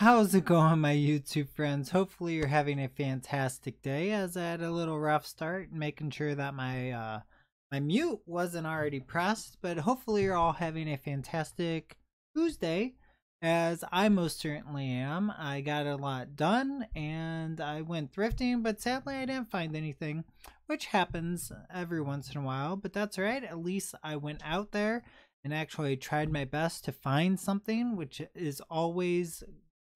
How's it going, my YouTube friends? Hopefully you're having a fantastic day, as I had a little rough start making sure that my mute wasn't already pressed, but hopefully you're all having a fantastic Tuesday, as I most certainly am. I got a lot done and I went thrifting, but sadly I didn't find anything, which happens every once in a while, but that's all right. At least I went out there and actually tried my best to find something, which is always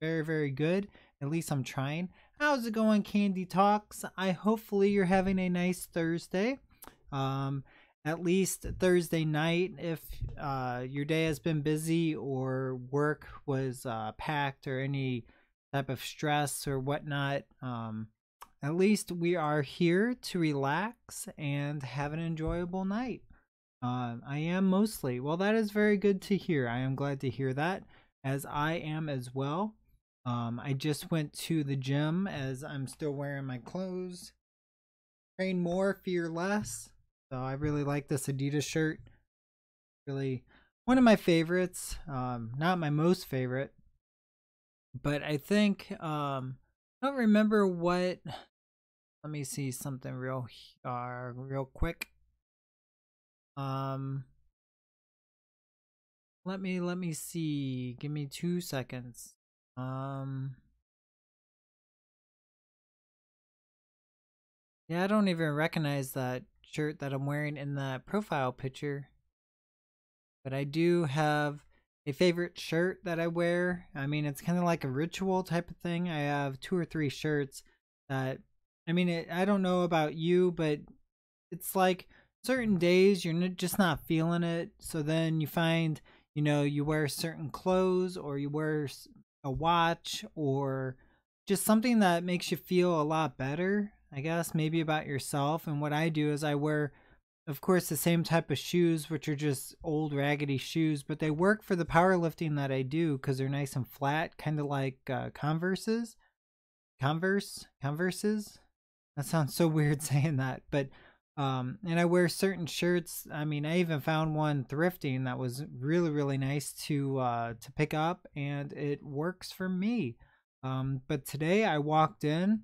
very, very good. At least I'm trying. How's it going, Candy Talks? I hopefully you're having a nice Thursday. Um, at least Thursday night, if your day has been busy or work was packed or any type of stress or whatnot, at least we are here to relax and have an enjoyable night. I am mostly. Well, that is very good to hear. I am glad to hear that, as I am as well. I just went to the gym as I'm still wearing my clothes. Train more, fear less. So I really like this Adidas shirt. Really one of my favorites. Not my most favorite, but I think I don't remember what. Let me see something real quick. Let me see. Give me 2 seconds. Yeah, I don't even recognize that shirt that I'm wearing in that profile picture. But I do have a favorite shirt that I wear. I mean, it's kind of like a ritual type of thing. I have 2 or 3 shirts that, I mean, I don't know about you, but it's like certain days you're just not feeling it. So then you find, you wear certain clothes or you wear a watch or just something that makes you feel a lot better, I guess, maybe about yourself. And what I do is I wear, of course, the same type of shoes, which are just old raggedy shoes, but they work for the powerlifting that I do because they're nice and flat, kind of like Converses. That sounds so weird saying that, but and I wear certain shirts. I mean, I even found one thrifting that was really, really nice to pick up, and it works for me. But today I walked in.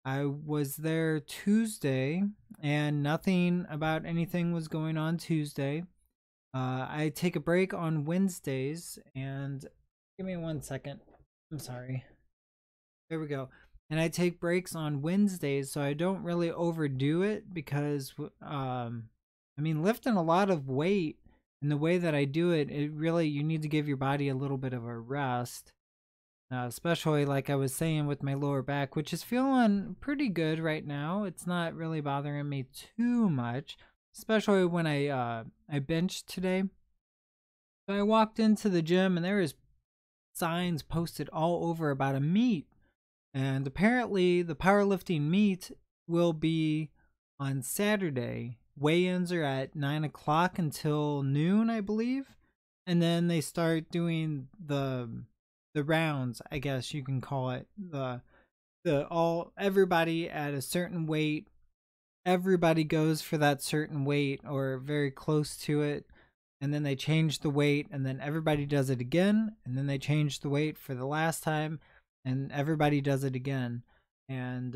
I was there Tuesday, and nothing about anything was going on Tuesday. I take a break on Wednesdays, and give me 1 second. I'm sorry. There we go. And I take breaks on Wednesdays, so I don't really overdo it because, I mean, lifting a lot of weight and the way that I do it, you need to give your body a little bit of a rest. Especially like I was saying with my lower back, which is feeling pretty good right now. It's not really bothering me too much, especially when I benched today. So I walked into the gym and there was signs posted all over about a meet, and apparently the powerlifting meet will be on Saturday. Weigh-ins are at 9 o'clock until noon, I believe, and then they start doing the rounds, I guess you can call it, everybody at a certain weight, everybody goes for that certain weight or very close to it, and then they change the weight, and then everybody does it again, and then they change the weight for the last time, and everybody does it again. And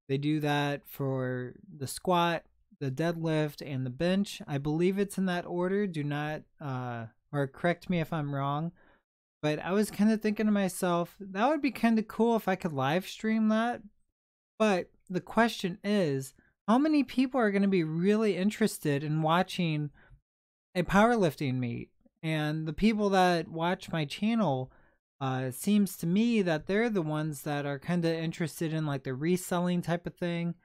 they do that for the squat, the deadlift, and the bench. I believe it's in that order. Do not or correct me if I'm wrong. But I was kind of thinking to myself, that would be kind of cool if I could live stream that. But the question is, how many people are going to be really interested in watching a powerlifting meet? And the people that watch my channel, seems to me that they're the ones that are kind of interested in like the reselling type of thing.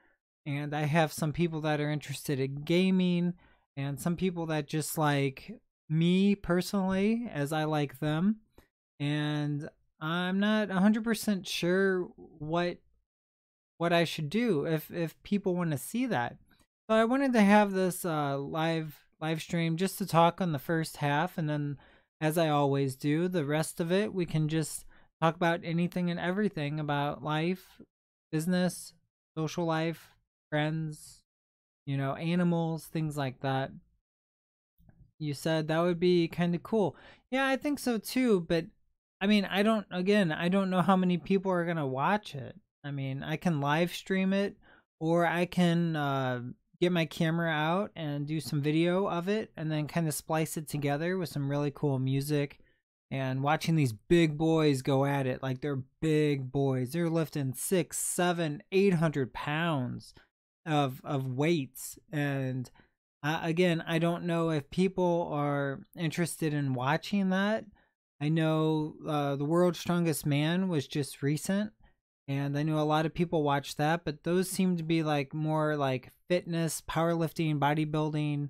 And I have some people that are interested in gaming, and some people that just like me personally as I like them. And I'm not 100% sure what I should do if people want to see that. So I wanted to have this live stream just to talk on the first half, and then, as I always do, the rest of it we can just talk about anything and everything about life, business, social life, friends, animals, things like that. You said that would be kind of cool. Yeah, I think so too, but I mean, I don't know how many people are going to watch it. I mean, I can live stream it, or I can get my camera out and do some video of it and then kind of splice it together with some really cool music. And watching these big boys go at it, like they're big boys. They're lifting 6, 7, 800 pounds of weights. And again, I don't know if people are interested in watching that. I know the World's Strongest Man was just recent, and I know a lot of people watch that, but those seem to be like more like fitness, powerlifting, bodybuilding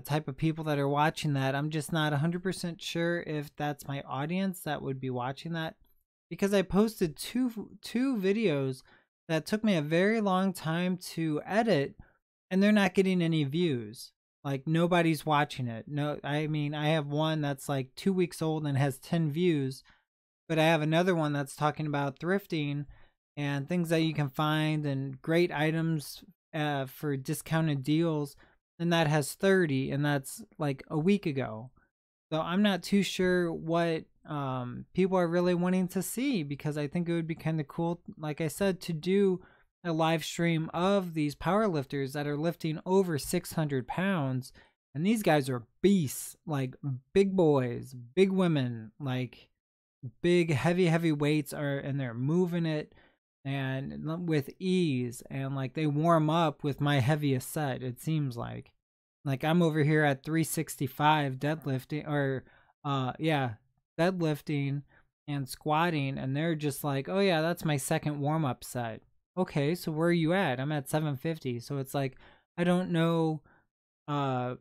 type of people that are watching that. I'm just not 100% sure if that's my audience that would be watching that, because I posted two videos that took me a very long time to edit, and they're not getting any views. Like nobody's watching it. No, I mean, I have one that's like 2 weeks old and has 10 views, but I have another one that's talking about thrifting and things that you can find and great items for discounted deals, and that has 30, and that's like a week ago. So I'm not too sure what people are really wanting to see, because I think it would be kind of cool, like I said, to do a live stream of these powerlifters that are lifting over 600 pounds. And these guys are beasts, like big boys, big women, like big, heavy weights are, and they're moving it and with ease. And like they warm up with my heaviest set, it seems like I'm over here at 365 deadlifting, or deadlifting and squatting, and they're just like, oh yeah, that's my second warm-up set. Okay, so where are you at? I'm at 750. So it's like, I don't know, uh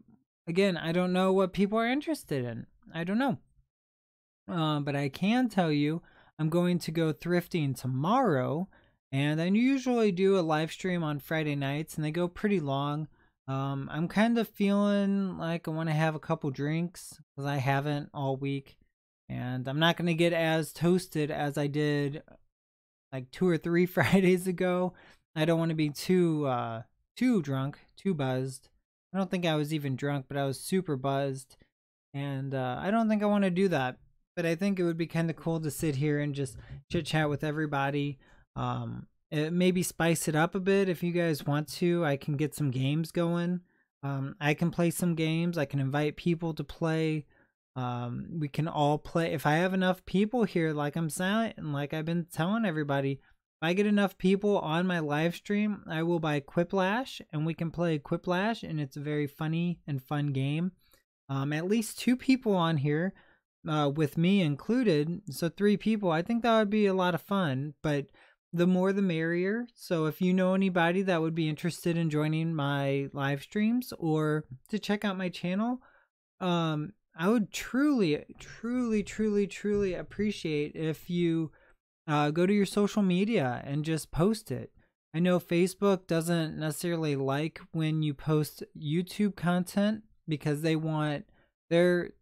again, I don't know what people are interested in. I don't know. But I can tell you I'm going to go thrifting tomorrow, and I usually do a live stream on Friday nights, and they go pretty long. I'm kind of feeling like I want to have a couple drinks because I haven't all week, and I'm not going to get as toasted as I did like 2 or 3 Fridays ago. I don't want to be too drunk, too buzzed. I don't think I was even drunk, but I was super buzzed, and I don't think I want to do that. But I think it would be kind of cool to sit here and just chit chat with everybody. Maybe spice it up a bit if you guys want to. I can get some games going. I can play some games. I can invite people to play. We can all play. If I have enough people here, like I'm saying, and like I've been telling everybody, if I get enough people on my live stream, I will buy Quiplash, and we can play Quiplash, and it's a very funny and fun game. At least 2 people on here, with me included, so 3 people. I think that would be a lot of fun, but the more the merrier. So if you know anybody that would be interested in joining my live streams or to check out my channel, I would truly appreciate if you go to your social media and just post it. I know Facebook doesn't necessarily like when you post YouTube content, because they want their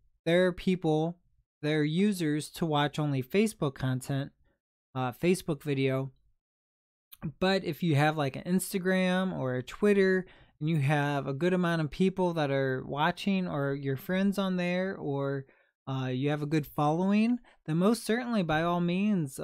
people, their users, to watch only Facebook content, Facebook video. But if you have like an Instagram or a Twitter, and you have a good amount of people that are watching, or your friends on there, or you have a good following, then most certainly, by all means,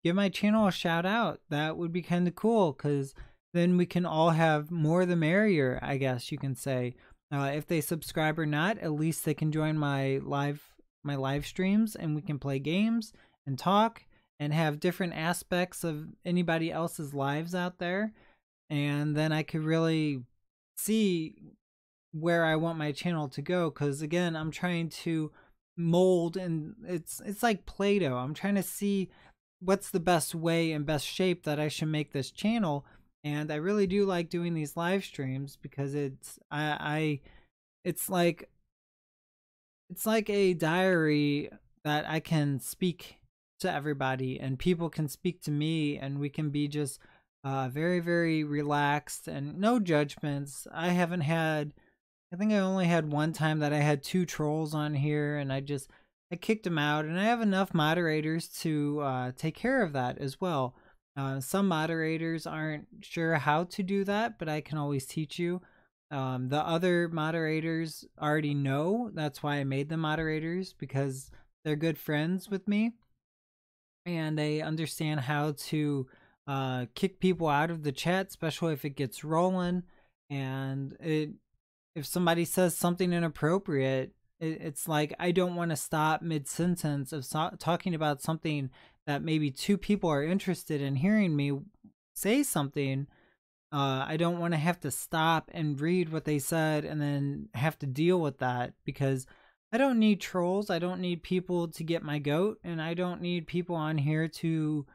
give my channel a shout out. That would be kind of cool, because then we can all have more the merrier, I guess you can say. If they subscribe or not, at least they can join my live streams, and we can play games and talk and have different aspects of anybody else's lives out there. And then I could really see where I want my channel to go, because again, I'm trying to mold, and it's like Play-Doh. I'm trying to see what's the best way and best shape that I should make this channel. And I really do like doing these live streams, because it's like a diary that I can speak to everybody, and people can speak to me, and we can be just very, very relaxed and no judgments. I think I only had one time that I had 2 trolls on here, and I kicked them out, and I have enough moderators to take care of that as well. Some moderators aren't sure how to do that, but I can always teach you. The other moderators already know. That's why I made them moderators, because they're good friends with me, and they understand how to kick people out of the chat, especially if it gets rolling. And if somebody says something inappropriate, it's like I don't want to stop mid sentence of talking about something that maybe two people are interested in hearing me say something. I don't want to have to stop and read what they said and then have to deal with that, because I don't need trolls. I don't need people to get my goat, and I don't need people on here to,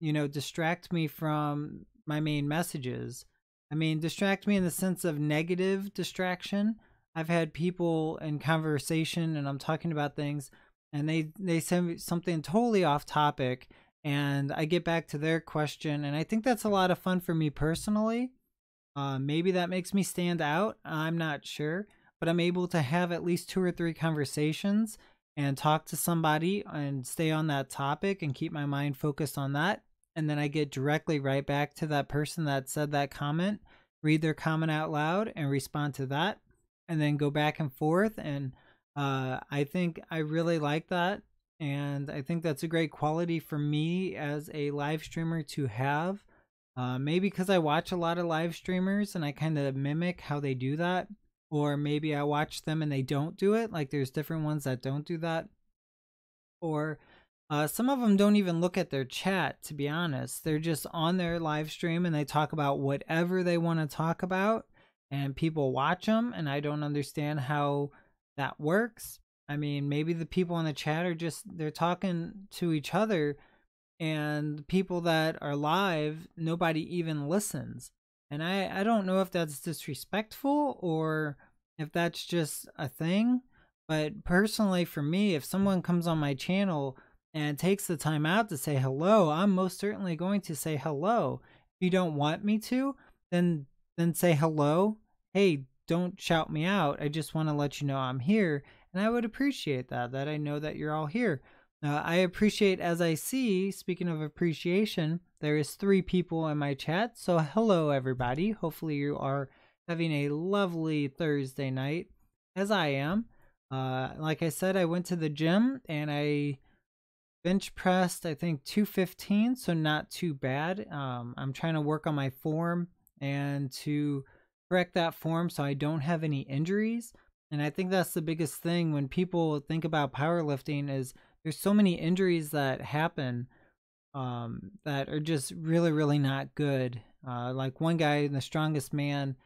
distract me from my main messages. I mean, distract me in the sense of negative distraction. I've had people in conversation and I'm talking about things, and they say something totally off topic, and I get back to their question, and I think that's a lot of fun for me personally. Maybe that makes me stand out. I'm not sure, but I'm able to have at least 2 or 3 conversations and talk to somebody and stay on that topic and keep my mind focused on that. And then I get directly right back to that person that said that comment, read their comment out loud and respond to that, and then go back and forth. And I think I really like that. And I think that's a great quality for me as a live streamer to have. Maybe because I watch a lot of live streamers and I kind of mimic how they do that. Or maybe I watch them and they don't do it. Like there's different ones that don't do that. Or some of them don't even look at their chat, to be honest. They're just on their live stream and they talk about whatever they want to talk about. And people watch them, and I don't understand how that works. I mean, maybe the people in the chat are they're talking to each other, and people that are live, nobody even listens. And I don't know if that's disrespectful or if that's just a thing. But personally, for me, if someone comes on my channel and takes the time out to say hello, I'm most certainly going to say hello. If you don't want me to, then say hello. Hey, don't shout me out. I just want to let you know I'm here. And I would appreciate that I know that you're all here. I appreciate, as I see, speaking of appreciation, there is 3 people in my chat. So hello, everybody. Hopefully you are having a lovely Thursday night, as I am. Like I said, I went to the gym and I bench pressed, I think 215, so not too bad. I'm trying to work on my form and to correct that form so I don't have any injuries. And I think that's the biggest thing when people think about powerlifting, is there's so many injuries that happen that are just really, really not good. Like one guy, the strongest man,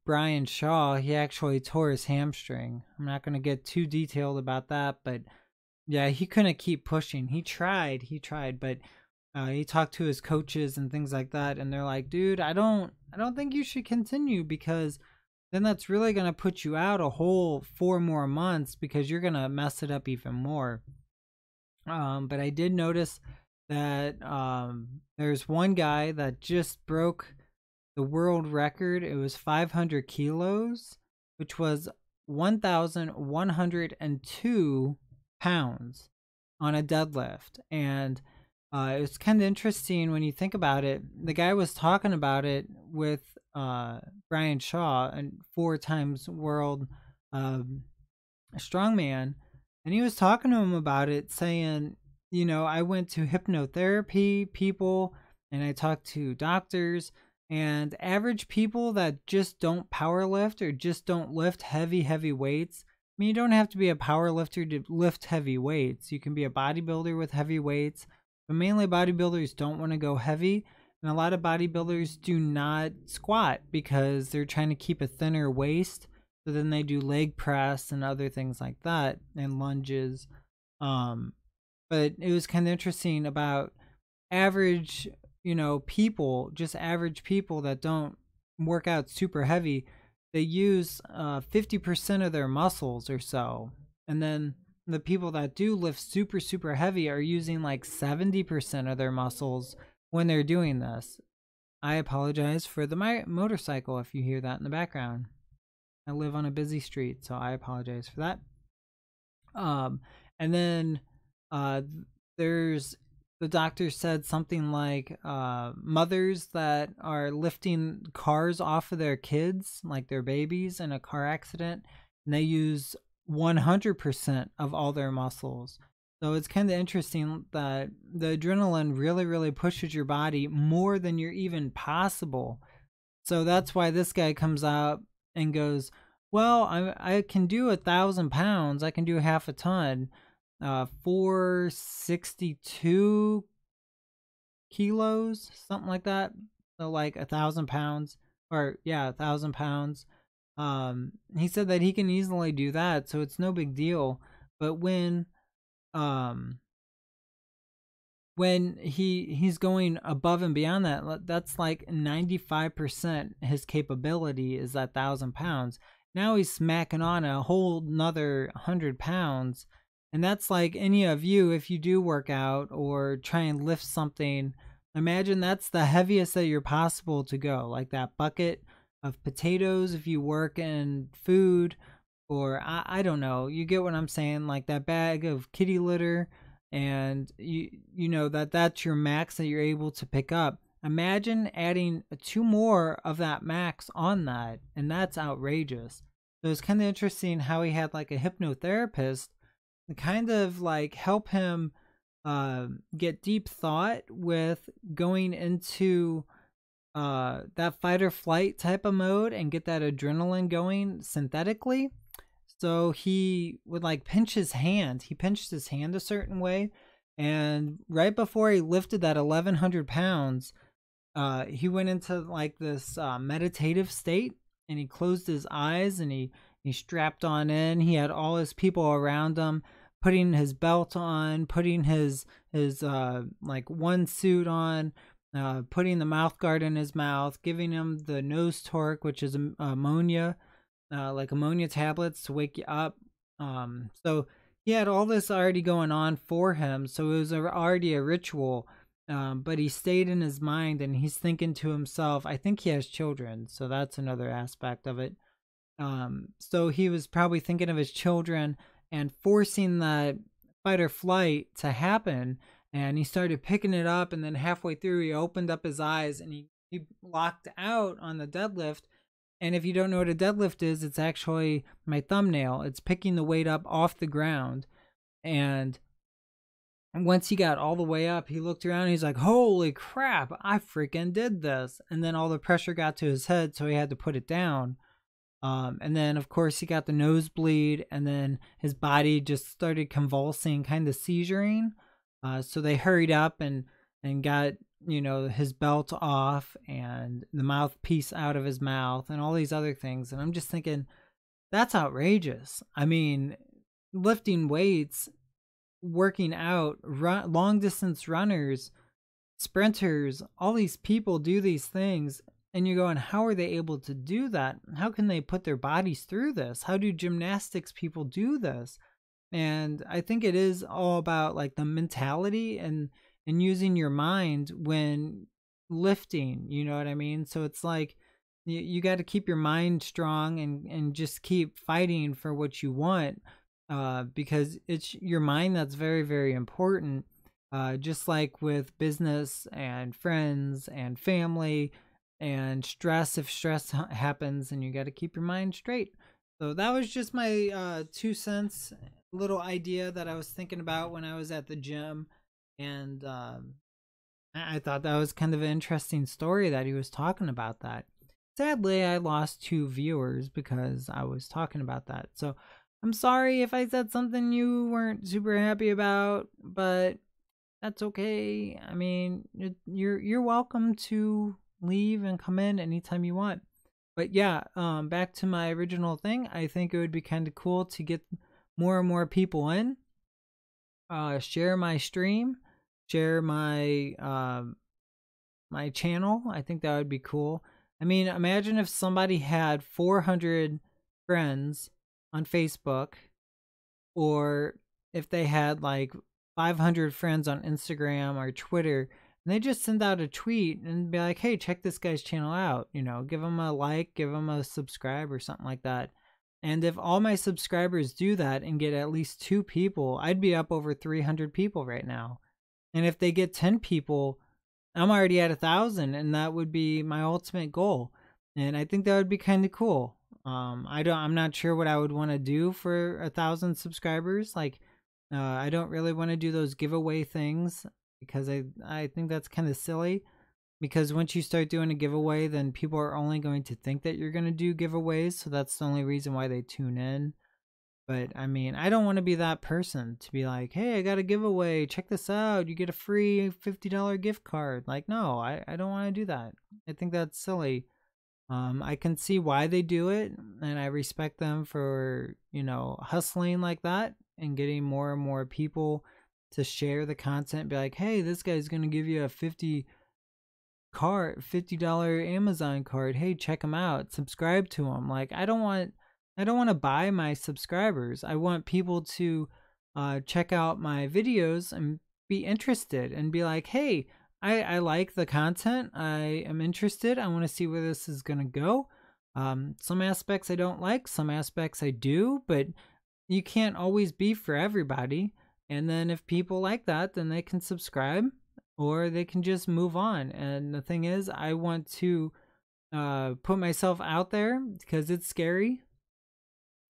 Brian Shaw, he actually tore his hamstring. I'm not going to get too detailed about that, but yeah, he couldn't keep pushing. He tried, but he talked to his coaches and things like that, and they're like, dude, I don't think you should continue, because then that's really going to put you out a whole 4 more months, because you're going to mess it up even more. But I did notice that there's one guy that just broke the world record. It was 500 kilos, which was 1,102 pounds on a deadlift. And it's kind of interesting when you think about it. The guy was talking about it with Brian Shaw, and 4 times world strongman, and he was talking to him about it, saying, I went to hypnotherapy people and I talked to doctors, and average people that just don't power lift or just don't lift heavy weights. I mean, you don't have to be a power lifter to lift heavy weights. You can be a bodybuilder with heavy weights, but mainly bodybuilders don't want to go heavy. And a lot of bodybuilders do not squat because they're trying to keep a thinner waist. So then they do leg press and other things like that, and lunges. But it was kind of interesting about average, people, just average people that don't work out super heavy. They use 50% of their muscles or so. And then the people that do lift super heavy are using like 70% of their muscles when they're doing this. I apologize for the motorcycle if you hear that in the background. I live on a busy street, so I apologize for that. And then there's, the doctor said something like mothers that are lifting cars off of their kids, like their babies, in a car accident, and they use 100% of all their muscles. So it's kind of interesting that the adrenaline really, really pushes your body more than you're even possible. So that's why this guy comes out and goes, well, I can do 1,000 pounds. I can do half a ton, 462 kilos, something like that. So like 1,000 pounds, or yeah, 1,000 pounds. He said that he can easily do that, so it's no big deal. But um, when he's going above and beyond that, that's like 95% his capability is that 1,000 pounds. Now he's smacking on a whole nother 100 pounds, and that's like any of you, if you do work out or try and lift something, imagine that's the heaviest that you're possible to go, like that bucket of potatoes if you work in food, or I don't know, you get what I'm saying, like that bag of kitty litter, and you know that's your max that you're able to pick up. Imagine adding two more of that max on that, and that's outrageous. So it's kind of interesting how he had like a hypnotherapist to kind of like help him get deep thought with going into that fight or flight type of mode and get that adrenaline going synthetically. So he would like pinch his hand. He pinched his hand a certain way, and right before he lifted that 1,100 pounds, he went into like this meditative state, and he closed his eyes and he strapped on in. He had all his people around him, putting his belt on, putting his like one suit on, putting the mouth guard in his mouth, giving him the nose torque, which is ammonia, like ammonia tablets to wake you up. So he had all this already going on for him, so it was already a ritual. But he stayed in his mind, and he's thinking to himself, I think he has children, so that's another aspect of it. So he was probably thinking of his children and forcing that fight or flight to happen, and he started picking it up, and then halfway through he opened up his eyes and he locked out on the deadlift. And if you don't know what a deadlift is, it's actually my thumbnail. It's picking the weight up off the ground. And once he got all the way up, he looked around and he's like, holy crap, I freaking did this. And then all the pressure got to his head, so he had to put it down. And then, of course, he got the nosebleed, and then his body just started convulsing, kind of seizuring. So they hurried up and got, you know, his belt off and the mouthpiece out of his mouth and all these other things. And I'm just thinking, that's outrageous. I mean, lifting weights, working out, long distance runners, sprinters, all these people do these things. And you're going, how are they able to do that? How can they put their bodies through this? How do gymnastics people do this? And I think it is all about like the mentality and using your mind when lifting, you know what I mean? So it's like you got to keep your mind strong and just keep fighting for what you want, because it's your mind that's very, very important. Just like with business and friends and family and stress, if stress happens, and you got to keep your mind straight. So that was just my 2 cents, little idea that I was thinking about when I was at the gym. And I thought that was kind of an interesting story that he was talking about that. Sadly, I lost 2 viewers because I was talking about that. So I'm sorry if I said something you weren't super happy about, but that's okay. I mean, you're welcome to leave and come in anytime you want. But yeah, back to my original thing. I think it would be kind of cool to get more and more people in. Share my stream, share my my channel. I think that would be cool. I mean, imagine if somebody had 400 friends on Facebook, or if they had like 500 friends on Instagram or Twitter, and they just send out a tweet and be like, hey, check this guy's channel out, you know, give him a like, give him a subscribe or something like that. And if all my subscribers do that and get at least 2 people, I'd be up over 300 people right now. And if they get 10 people, I'm already at 1,000, and that would be my ultimate goal. And I think that would be kind of cool. I'm not sure what I would want to do for 1,000 subscribers. Like, I don't really want to do those giveaway things because I think that's kind of silly. Because once you start doing a giveaway, then people are only going to think that you're going to do giveaways. So that's the only reason why they tune in. But I mean, I don't want to be that person to be like, hey, I got a giveaway. Check this out. You get a free $50 gift card. Like, no, I don't want to do that. I think that's silly. I can see why they do it, and I respect them for, hustling like that and getting more and more people to share the content. Be like, hey, this guy's gonna give you a $50 Amazon card. Hey, check him out. Subscribe to him. Like, I don't want to buy my subscribers. I want people to check out my videos and be interested and be like, hey, I like the content. I am interested. I want to see where this is going to go. Some aspects I don't like, some aspects I do, but you can't always be for everybody. And then if people like that, then they can subscribe or they can just move on. And the thing is, I want to put myself out there because it's scary.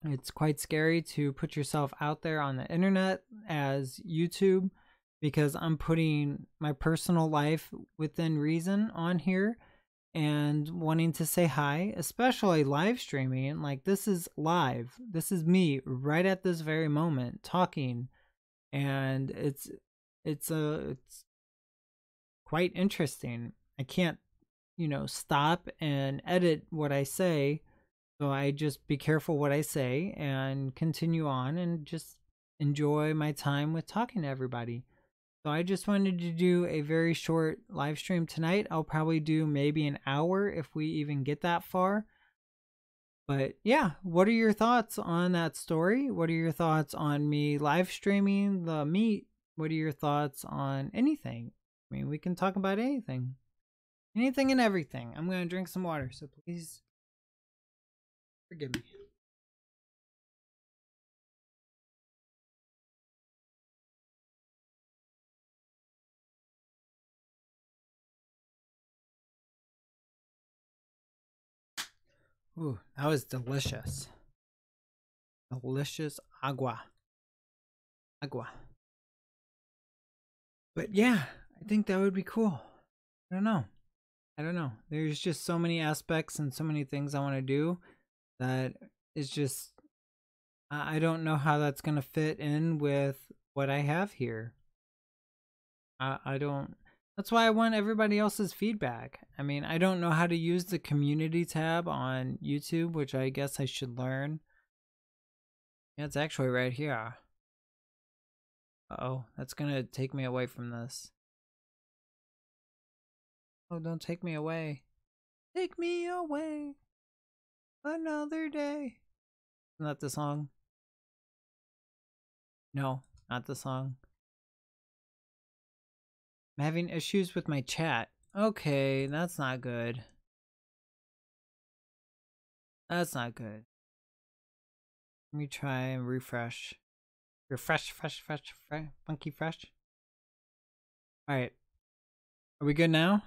It's quite scary to put yourself out there on the internet as YouTube, because I'm putting my personal life within reason on here and wanting to say hi, especially live streaming. Like, this is live. This is me right at this very moment talking, and it's quite interesting. I can't, stop and edit what I say. So I just be careful what I say and continue on and just enjoy my time with talking to everybody. So I just wanted to do a very short live stream tonight. I'll probably do maybe an hour if we even get that far. But yeah, what are your thoughts on that story? What are your thoughts on me live streaming the meet? What are your thoughts on anything? I mean, we can talk about anything. Anything and everything. I'm going to drink some water, so please forgive me. Ooh, that was delicious. Delicious agua. Agua. But yeah, I think that would be cool. I don't know. There's just so many aspects and so many things I want to do that is just, I don't know how that's going to fit in with what I have here. I don't, that's why I want everybody else's feedback. I mean, I don't know how to use the community tab on YouTube, which I guess I should learn. Yeah, it's actually right here. Uh-oh, that's going to take me away from this. Oh, don't take me away. Take me away another day. Isn't that the song? No, not the song. I'm having issues with my chat. Okay, that's not good. That's not good. Let me try and refresh. Refresh, fresh, funky fresh. Alright. Are we good now?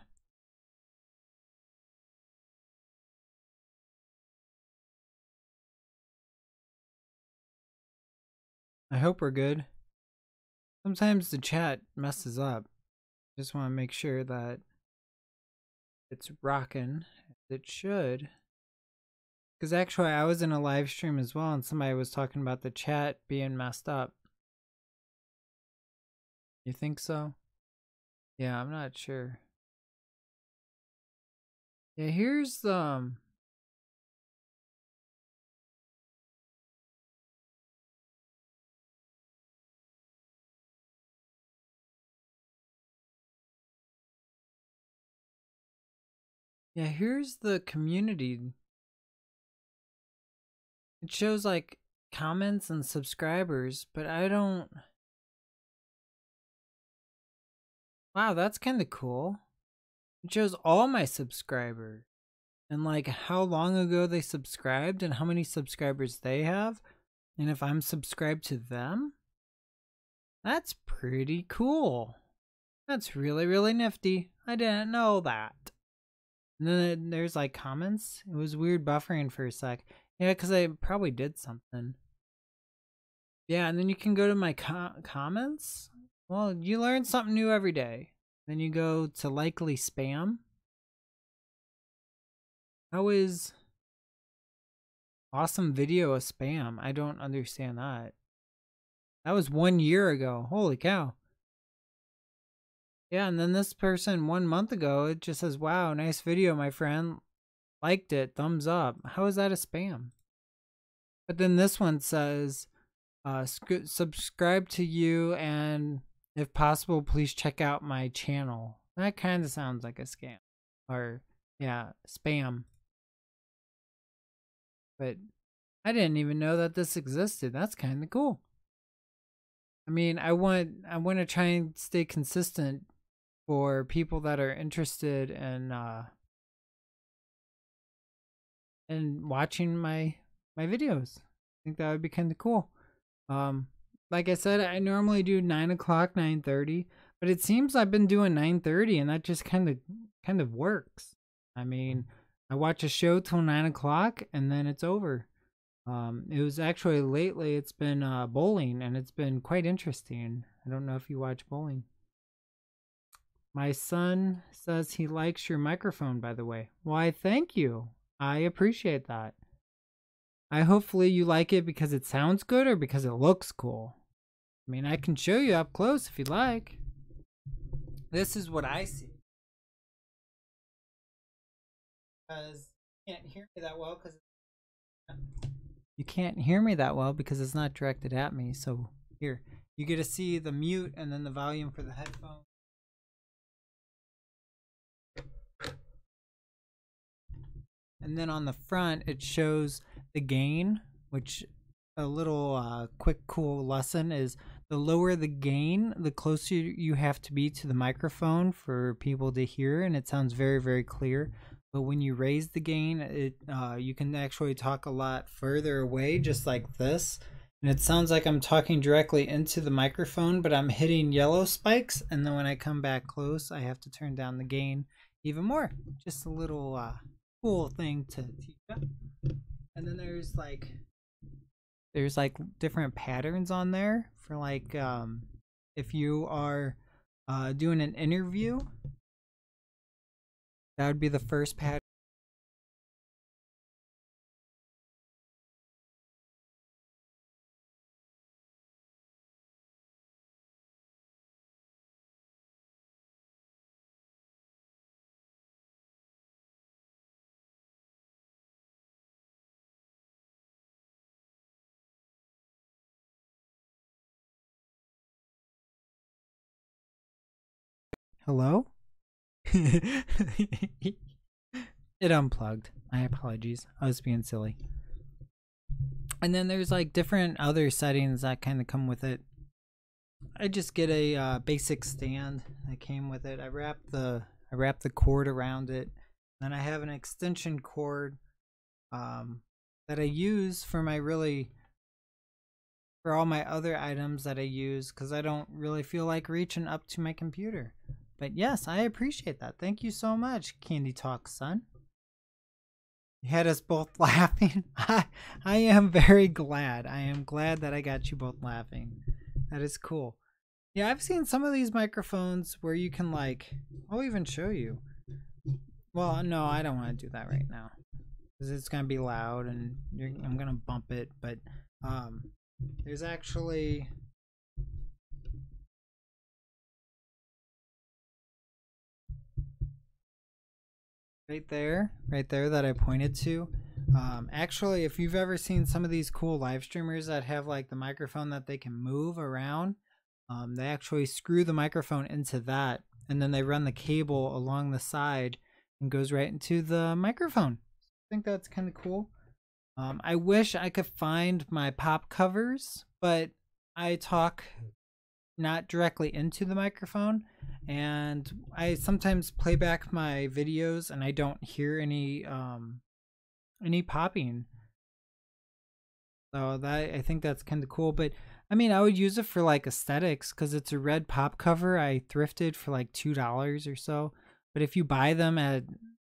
I hope we're good. Sometimes the chat messes up. Just want to make sure that it's rocking as it should. Because actually I was in a live stream as well and somebody was talking about the chat being messed up. You think so? Yeah, I'm not sure. Yeah, here's the yeah, here's the community. It shows like comments and subscribers, but I don't. Wow, that's kind of cool. It shows all my subscribers and like how long ago they subscribed and how many subscribers they have, and if I'm subscribed to them. That's pretty cool. That's really, really nifty. I didn't know that. And then there's like comments. It was weird buffering for a sec. Yeah, because I probably did something. Yeah, and then you can go to my comments. Well, you learn something new every day. Then you go to likely spam. How is awesome video a spam? I don't understand that. That was 1 year ago. Holy cow. Yeah, and then this person 1 month ago, it just says, wow, nice video, my friend. Liked it. Thumbs up. How is that a spam? But then this one says, subscribe to you, and if possible, please check out my channel. That kind of sounds like a scam. Or, yeah, spam. But I didn't even know that this existed. That's kind of cool. I mean, I want to try and stay consistent for people that are interested in watching my videos. I think that would be kind of cool. Like I said, I normally do 9 o'clock, 9:30, but it seems I've been doing 9:30, and that just kind of works. I mean, I watch a show till 9 o'clock, and then it's over. It was actually lately, it's been bowling, and it's been quite interesting. I don't know if you watch bowling. My son says he likes your microphone, by the way. Why, thank you. I appreciate that. Hopefully you like it because it sounds good or because it looks cool. I mean, I can show you up close if you'd like. This is what I see. Because you can't hear me that well because it's not directed at me. So here, you get to see the mute and then the volume for the headphone. And then on the front, it shows the gain, which a little quick, cool lesson is the lower the gain, the closer you have to be to the microphone for people to hear, and it sounds very, very clear. But when you raise the gain, you can actually talk a lot further away, just like this. And it sounds like I'm talking directly into the microphone, but I'm hitting yellow spikes. And then when I come back close, I have to turn down the gain even more. Just a little cool thing to teach you. And then there's like different patterns on there for like if you are doing an interview, that would be the first pattern. Hello? It unplugged. My apologies. I was being silly. And then there's like different other settings that kind of come with it. I just get a basic stand that came with it. I wrap the cord around it. Then I have an extension cord that I use for all my other items that I use because I don't really feel like reaching up to my computer. But yes, I appreciate that. Thank you so much, Candy Talk son. You had us both laughing. I am very glad. I am glad that I got you both laughing. That is cool. Yeah, I've seen some of these microphones where you can like, I'll even show you. Well, no, I don't want to do that right now because it's going to be loud and I'm going to bump it. But there's actually... right there that I pointed to. Actually, if you've ever seen some of these cool live streamers that have like the microphone that they can move around, they actually screw the microphone into that and then they run the cable along the side and goes right into the microphone. I think that's kind of cool. I wish I could find my pop covers, but I talk not directly into the microphone, and I sometimes play back my videos and I don't hear any popping. So that, I think that's kind of cool. But I mean, I would use it for like aesthetics because it's a red pop cover I thrifted for like $2 or so. But if you buy them at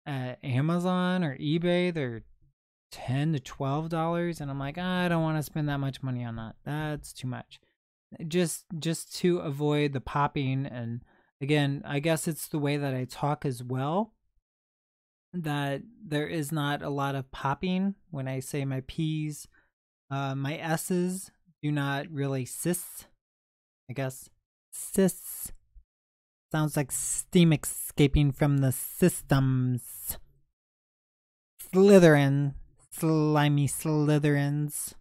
Amazon or eBay, they're $10 to $12, and I'm like, I don't want to spend that much money on that. That's too much. Just to avoid the popping. And again, I guess it's the way that I talk as well, that there is not a lot of popping when I say my P's. My S's do not really sis. I guess sis sounds like steam escaping from the systems. Slytherin, slimy Slytherins.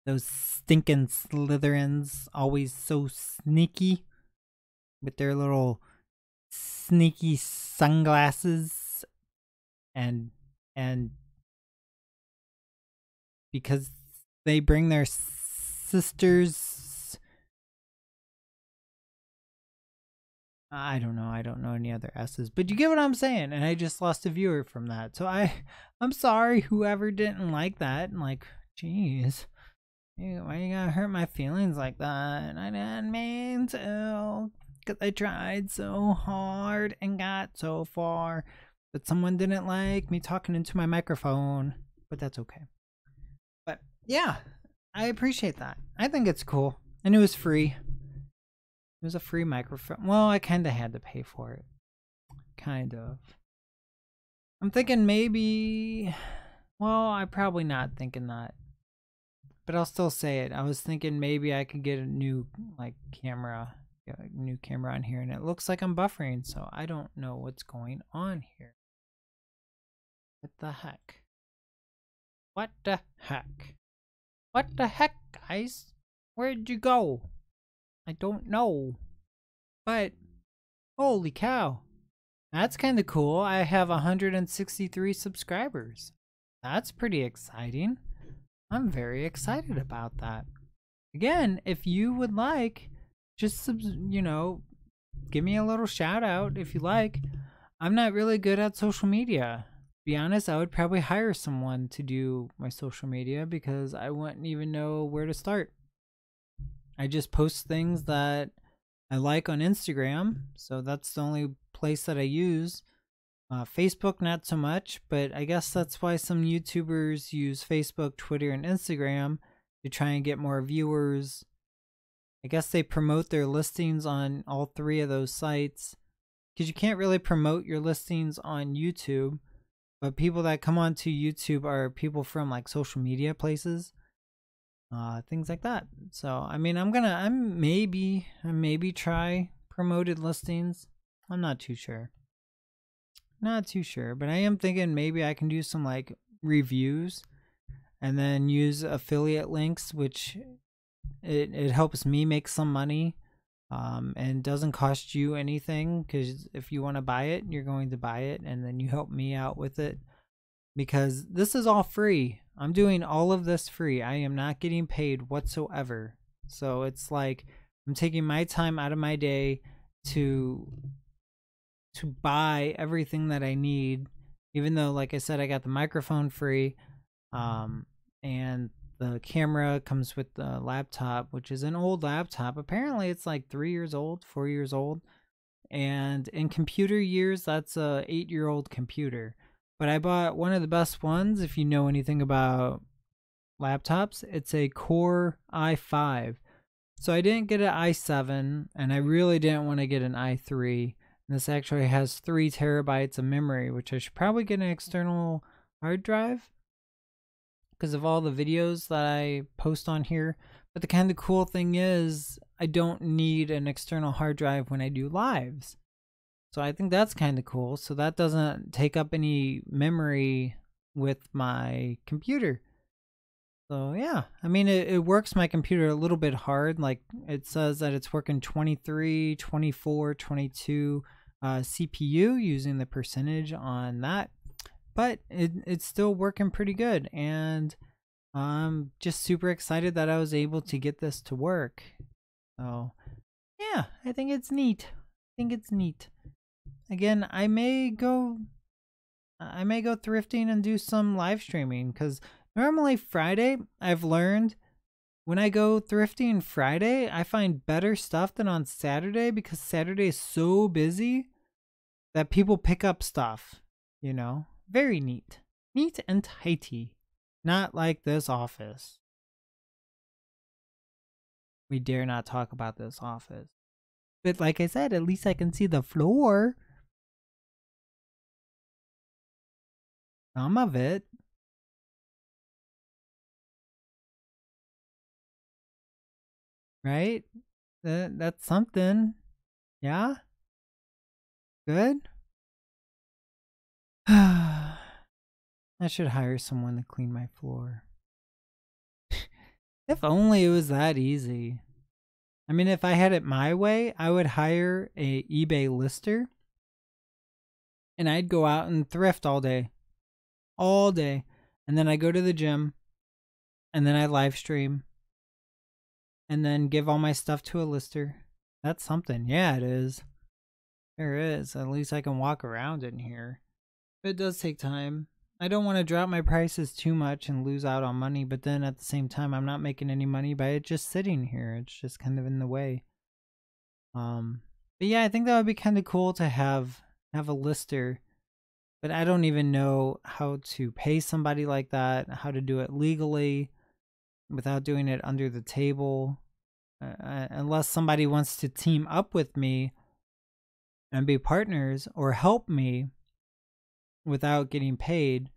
Those stinking Slytherins, always so sneaky with their little sneaky sunglasses, and because they bring their sisters. I don't know any other S's, but you get what I'm saying. And I just lost a viewer from that, so I'm sorry whoever didn't like that. And like, jeez, why you gotta hurt my feelings like that? I didn't mean to, because I tried so hard and got so far, but someone didn't like me talking into my microphone. But that's okay. But yeah, I appreciate that. I think it's cool. And it was free. It was a free microphone. Well, I kind of had to pay for it. Kind of. I'm thinking maybe... Well, I'm probably not thinking that. But I'll still say it. I was thinking maybe I could get a new camera. Get a new camera on here. And it looks like I'm buffering. So I don't know what's going on here. What the heck? What the heck? What the heck, guys? Where'd you go? I don't know. But, holy cow. That's kind of cool. I have 163 subscribers. That's pretty exciting. I'm very excited about that. Again, if you would like, just, you know, give me a little shout out if you like. I'm not really good at social media. To be honest, I would probably hire someone to do my social media because I wouldn't even know where to start. I just post things that I like on Instagram, so that's the only place that I use. Facebook, not so much, but I guess that's why some YouTubers use Facebook, Twitter, and Instagram to try and get more viewers. I guess they promote their listings on all three of those sites, because you can't really promote your listings on YouTube, but people that come onto YouTube are people from like social media places, things like that. So I mean, I maybe try promoted listings. I'm not too sure. Not too sure, but I am thinking maybe I can do some like reviews and then use affiliate links, which it helps me make some money, and doesn't cost you anything, because if you want to buy it, you're going to buy it, and then you help me out with it, because this is all free. I'm doing all of this free. I am not getting paid whatsoever. So it's like I'm taking my time out of my day to buy everything that I need, even though, like I said, I got the microphone free, and the camera comes with the laptop, which is an old laptop. Apparently it's like 3 years old, 4 years old, and in computer years, that's a 8-year-old computer. But I bought one of the best ones. If you know anything about laptops, it's a Core i5. So I didn't get an i7, and I really didn't want to get an i3. This actually has 3 terabytes of memory, which I should probably get an external hard drive because of all the videos that I post on here. But the kind of cool thing is I don't need an external hard drive when I do lives. So I think that's kind of cool. So that doesn't take up any memory with my computer. So yeah, I mean, it works my computer a little bit hard. Like it says that it's working 23, 24, 22 CPU using the percentage on that. But it's still working pretty good. And I'm just super excited that I was able to get this to work. So yeah, I think it's neat. Again, I may go thrifting and do some live streaming, because normally Friday, I've learned when I go thrifting Friday, I find better stuff than on Saturday, because Saturday is so busy that people pick up stuff, you know. Very neat and tighty. Not like this office. We dare not talk about this office. But like I said, at least I can see the floor. Some of it. Right? That's something. Yeah? Good? I should hire someone to clean my floor. If only it was that easy. I mean, if I had it my way, I would hire a eBay lister and I'd go out and thrift all day. All day. And then I go to the gym and then I live stream and then give all my stuff to a lister. That's something. Yeah, it is. There is. At least I can walk around in here. But it does take time. I don't want to drop my prices too much and lose out on money, but then at the same time, I'm not making any money by it just sitting here. It's just kind of in the way. But yeah, I think that would be kind of cool to have a lister, but I don't even know how to pay somebody like that, how to do it legally without doing it under the table. Unless somebody wants to team up with me and be partners or help me without getting paid.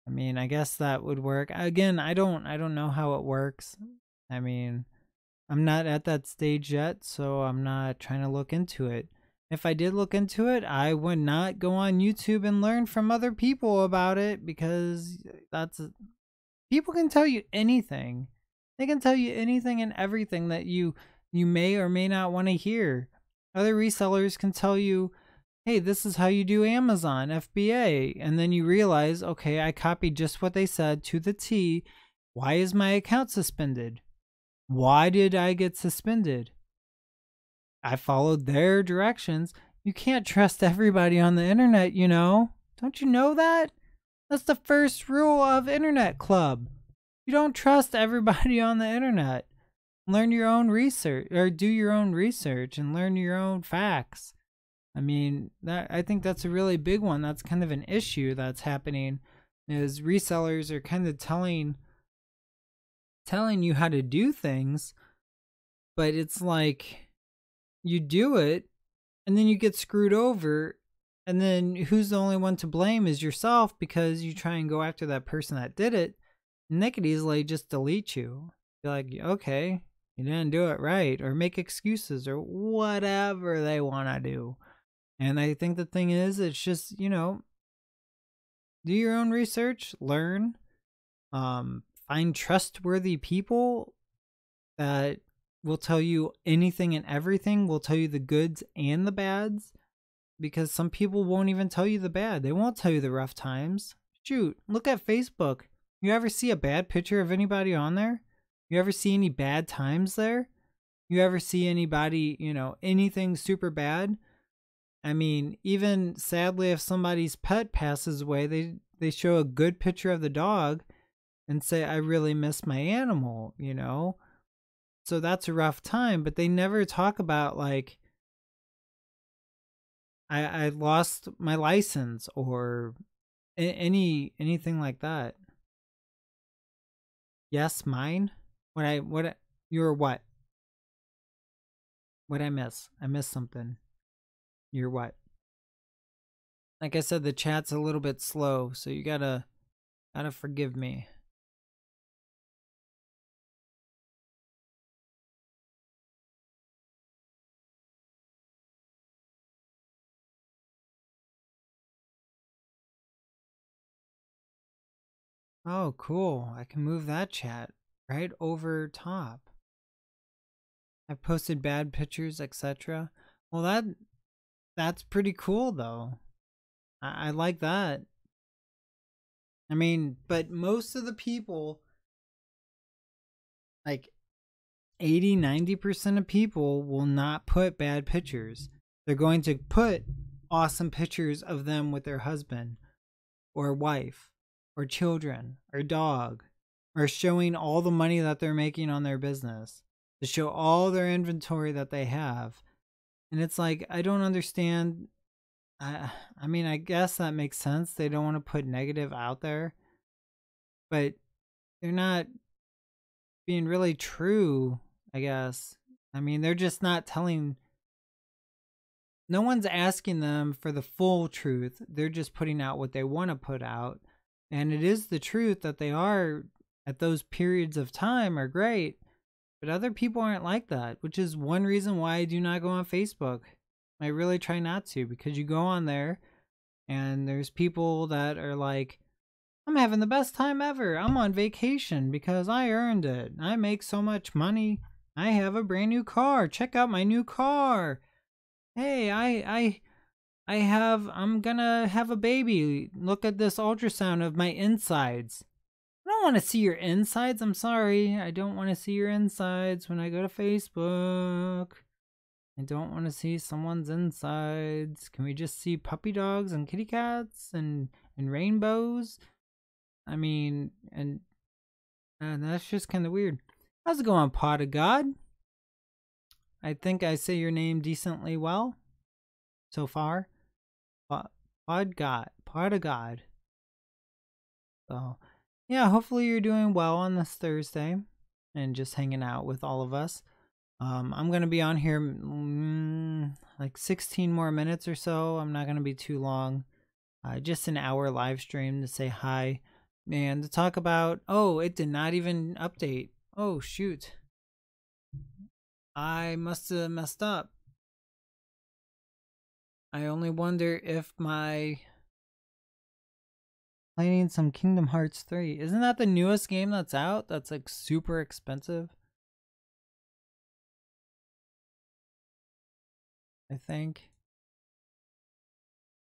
I mean, I guess that would work. Again, I don't know how it works. I mean, I'm not at that stage yet, so I'm not trying to look into it. If I did look into it, I would not go on YouTube and learn from other people about it, because people can tell you anything. They can tell you anything and everything that you may or may not want to hear. Other resellers can tell you, hey, this is how you do Amazon FBA. And then you realize, okay, I copied just what they said to the T. Why is my account suspended? Why did I get suspended? I followed their directions. You can't trust everybody on the internet, you know. Don't you know that? That's the first rule of Internet Club. You don't trust everybody on the internet. Learn your own research, or do your own research and learn your own facts. I mean, I think that's a really big one. That's kind of an issue that's happening, is resellers are kind of telling you how to do things, but it's like you do it and then you get screwed over, and then who's the only one to blame is yourself, because you try and go after that person that did it, and they could easily just delete you. Be like, okay, you didn't do it right, or make excuses or whatever they want to do. And I think the thing is, it's just, you know, do your own research, learn, find trustworthy people that will tell you anything and everything, will tell you the goods and the bads, because some people won't even tell you the bad. They won't tell you the rough times. Shoot, look at Facebook. You ever see a bad picture of anybody on there? You ever see any bad times there? You ever see anybody, you know, anything super bad? I mean, even sadly, if somebody's pet passes away, they show a good picture of the dog and say, I really miss my animal, you know? So that's a rough time, but they never talk about, like, I lost my license or anything like that. Yes, mine? You're what? What'd I miss? I missed something. You're what? Like I said, the chat's a little bit slow, so you gotta forgive me. Oh, cool. I can move that chat right over top. I've posted bad pictures, etc. Well, that's pretty cool, though. I like that. I mean, but most of the people, like 80-90% of people, will not put bad pictures. They're going to put awesome pictures of them with their husband or wife or children or dog, or showing all the money that they're making on their business, to show all their inventory that they have. And it's like, I don't understand. I mean, I guess that makes sense. They don't want to put negative out there. but they're not being really true, I guess. I mean, they're just not telling. No one's asking them for the full truth. They're just putting out what they want to put out. And it is the truth that they are, at those periods of time, are great. But other people aren't like that, which is one reason why I do not go on Facebook. I really try not to, because you go on there and there's people that are like, I'm having the best time ever. I'm on vacation because I earned it. I make so much money. I have a brand new car. Check out my new car. Hey, I'm gonna have a baby. Look at this ultrasound of my insides. I don't want to see your insides. I'm sorry. I don't want to see your insides when I go to Facebook. I don't want to see someone's insides. Can we just see puppy dogs and kitty cats and rainbows? I mean, and that's just kind of weird. How's it going, Pot of God? I think I say your name decently well so far. Pot of God. So, yeah, hopefully you're doing well on this Thursday and just hanging out with all of us. I'm going to be on here like 16 more minutes or so. I'm not going to be too long. Just an hour live stream to say hi and to talk about, oh, it did not even update. Oh, shoot. I must have messed up. I only wonder if playing some Kingdom Hearts 3. Isn't that the newest game that's out? That's like super expensive, I think.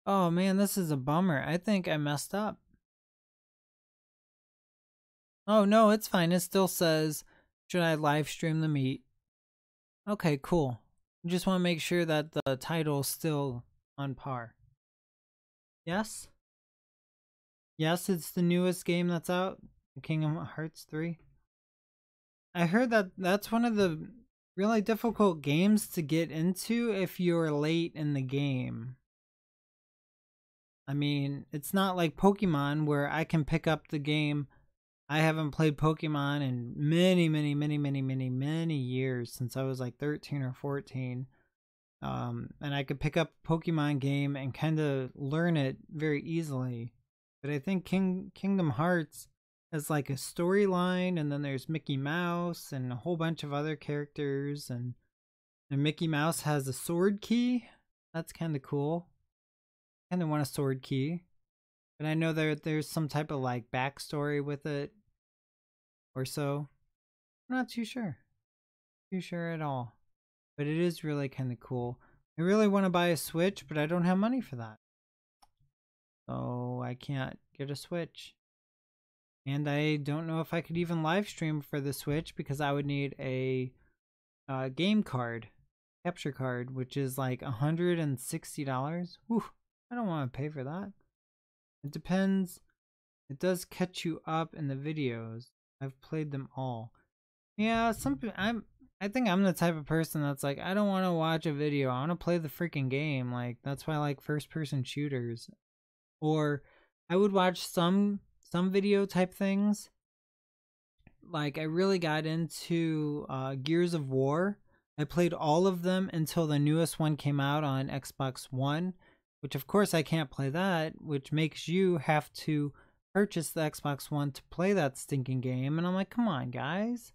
Oh man, this is a bummer. I think I messed up. Oh no, it's fine. It still says, should I live stream the meet? Okay, cool. Just want to make sure that the title is still on par. Yes? Yes, it's the newest game that's out, Kingdom Hearts 3. I heard that that's one of the really difficult games to get into if you're late in the game. I mean, it's not like Pokemon where I can pick up the game. I haven't played Pokemon in many years, since I was like 13 or 14. And I could pick up a Pokemon game and kind of learn it very easily. But I think Kingdom Hearts has like a storyline, and then there's Mickey Mouse and a whole bunch of other characters, and Mickey Mouse has a sword key. That's kind of cool. Kind of want a sword key. But I know there's some type of like backstory with it or so. I'm not too sure. Too sure at all. But it is really kind of cool. I really want to buy a Switch, but I don't have money for that. So I can't get a Switch. And I don't know if I could even live stream for the Switch, because I would need a game card, capture card, which is like $160. Whew, I don't want to pay for that. It depends. It does catch you up in the videos. I've played them all. Yeah, I think I'm the type of person that's like, I don't want to watch a video. I want to play the freaking game. Like, that's why I like first-person shooters. Or I would watch some video type things. Like, I really got into Gears of War. I played all of them until the newest one came out on Xbox One, which of course I can't play that, which makes you have to purchase the Xbox One to play that stinking game. And I'm like, come on, guys.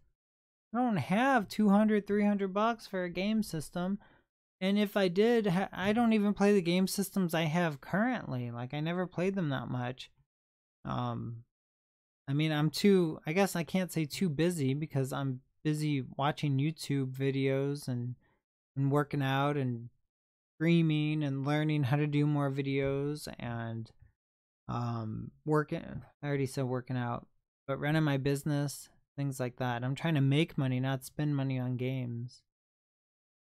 I don't have $200-300 for a game system. And if I did, I don't even play the game systems I have currently. Like, I never played them that much. I mean, I guess I can't say too busy, because I'm busy watching YouTube videos and working out and streaming and learning how to do more videos and working. I already said working out, but running my business, things like that. I'm trying to make money, not spend money on games.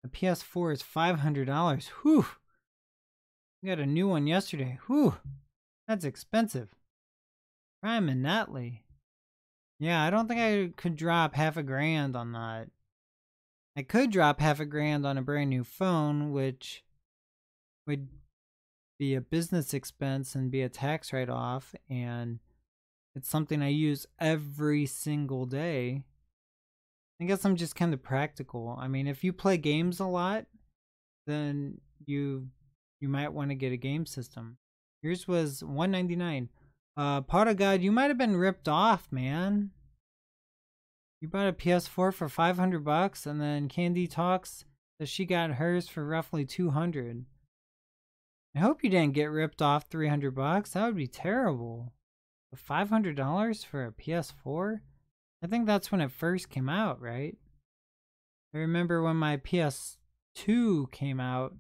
The PS4 is $500. Whew. I got a new one yesterday. Whew. That's expensive. Prime and Netley. Yeah, I don't think I could drop $500 on that. I could drop $500 on a brand new phone, which would be a business expense and be a tax write-off, and It's something I use every single day. I guess I'm just kind of practical. I mean, if you play games a lot, then you might want to get a game system. Yours was $199. Pot of God, you might have been ripped off, man. You bought a PS4 for $500, and then Candy Talks that she got hers for roughly $200. I hope you didn't get ripped off $300. That would be terrible. But $500 for a PS4? I think that's when it first came out, right? I remember when my PS2 came out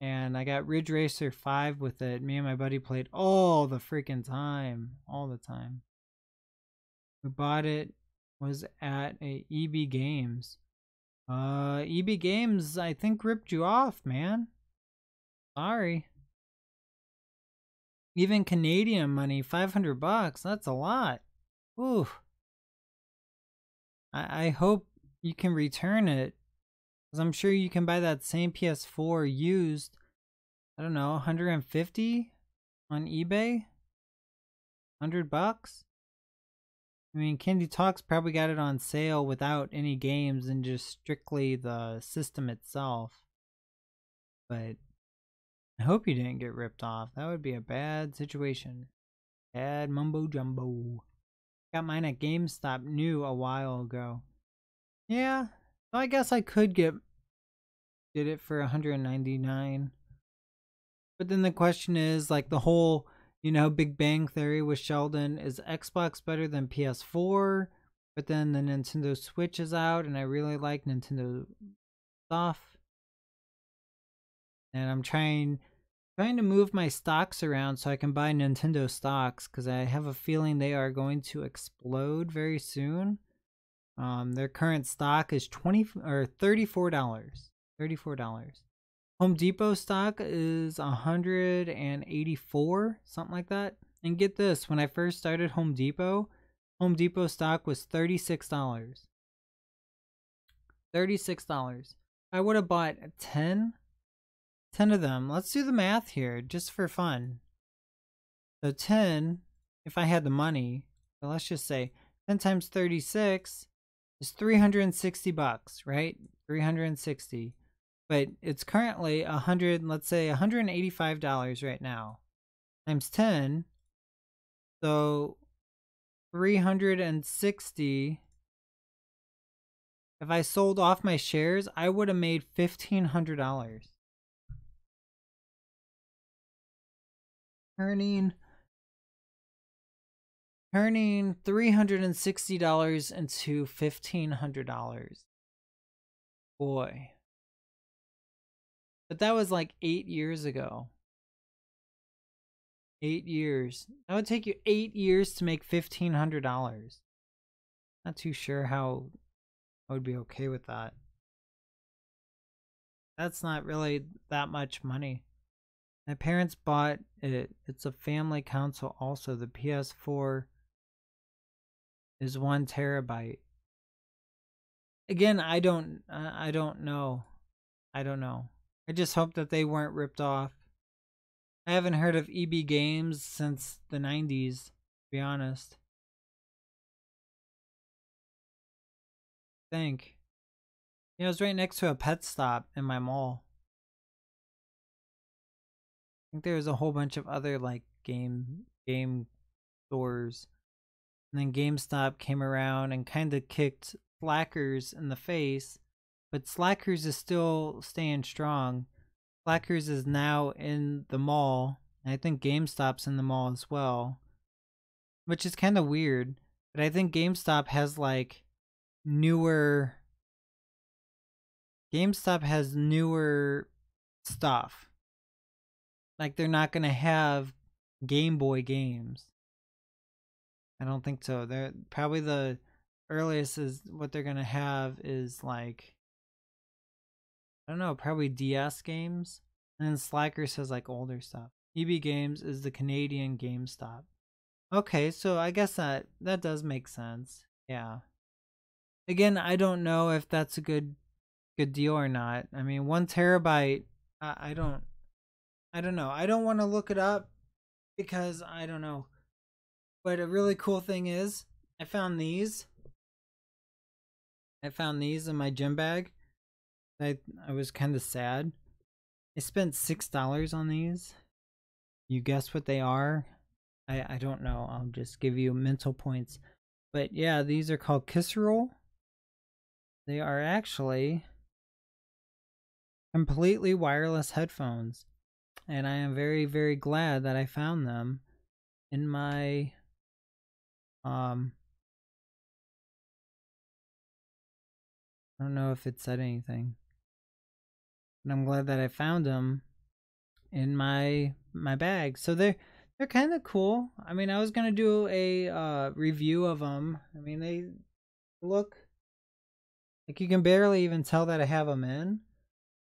and I got Ridge Racer 5 with it. Me and my buddy played all the freaking time. All the time. We bought it, was at a EB Games. EB Games, I think, ripped you off, man. Sorry. Even Canadian money, $500. That's a lot. Ooh. I hope you can return it, because I'm sure you can buy that same PS4 used, I don't know, $150 on eBay? $100? I mean, Candy Talks probably got it on sale without any games and just strictly the system itself. But I hope you didn't get ripped off. That would be a bad situation. Bad mumbo jumbo. Got mine at GameStop new a while ago. Yeah, so I guess I could get it for $199. But then the question is, like, the whole, Big Bang Theory with Sheldon, is Xbox better than PS4? But then the Nintendo Switch is out, and I really like Nintendo stuff. And I'm trying to move my stocks around so I can buy Nintendo stocks, because I have a feeling they are going to explode very soon. Their current stock is $34. $34. Home Depot stock is $184, something like that. And get this, when I first started Home Depot stock was $36. $36. I would have bought 10 of them. Let's do the math here, just for fun. So 10, if I had the money, so let's just say 10 times 36 is $360, right? 360. But it's currently let's say $185 right now. Times 10. So 360. If I sold off my shares, I would have made $1,500. Turning $360 into $1,500. Boy. But that was like 8 years ago. 8 years. That would take you 8 years to make $1,500. Not too sure how I would be okay with that. That's not really that much money. My parents bought it. It's a family console also. The PS4 is 1 terabyte. Again, I don't know. I don't know. I just hope that they weren't ripped off. I haven't heard of EB Games since the 90s, to be honest. I think. Yeah, it was right next to a pet stop in my mall. I think there was a whole bunch of other like game stores. And then GameStop came around and kind of kicked Slackers in the face. But Slackers is still staying strong. Slackers is now in the mall. And I think GameStop's in the mall as well. Which is kind of weird. But I think GameStop has like newer... GameStop has newer stuff. Like they're not going to have Game Boy games. I don't think so. They're probably the earliest is what they're going to have is like, I don't know, probably DS games. And then Slackers has like older stuff. EB Games is the Canadian GameStop. Okay, so I guess that does make sense. Yeah. Again, I don't know if that's a good deal or not. I mean, 1 terabyte, I don't know. I don't want to look it up because I don't know. But a really cool thing is, I found these. I found these in my gym bag. I was kind of sad. I spent $6 on these. You guess what they are? I don't know. I'll just give you mental points. But yeah, these are called Kisserol. They are actually completely wireless headphones. And I am very, very glad that I found them in my I don't know if it said anything. But I'm glad that I found them in my bag. So they're kind of cool. I mean, I was gonna do a review of them. I mean, they look like you can barely even tell that I have them in.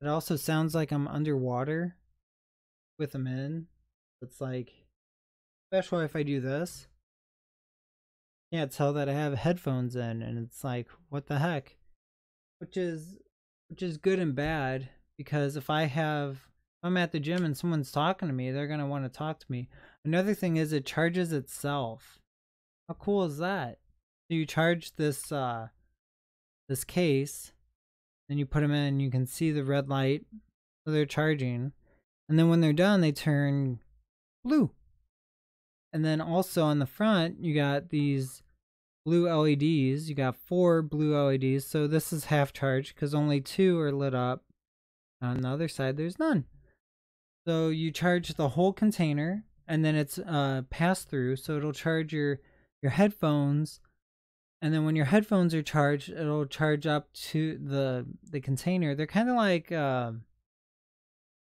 It also sounds like I'm underwater with them in. It's like, especially if I do this, can't tell that I have headphones in, and it's like, what the heck? Which is good and bad, because if I'm at the gym and someone's talking to me, they're gonna want to talk to me. Another thing is it charges itself. How cool is that? So you charge this this case, and you put them in, and you can see the red light, so they're charging, and then when they're done, they turn blue. And then also on the front, you got these blue LEDs. You got 4 blue LEDs, so this is half charged because only 2 are lit up. On the other side, there's none. So you charge the whole container, and then it's pass through, so it'll charge your headphones, and then when your headphones are charged, it'll charge up to the container. They're kind of like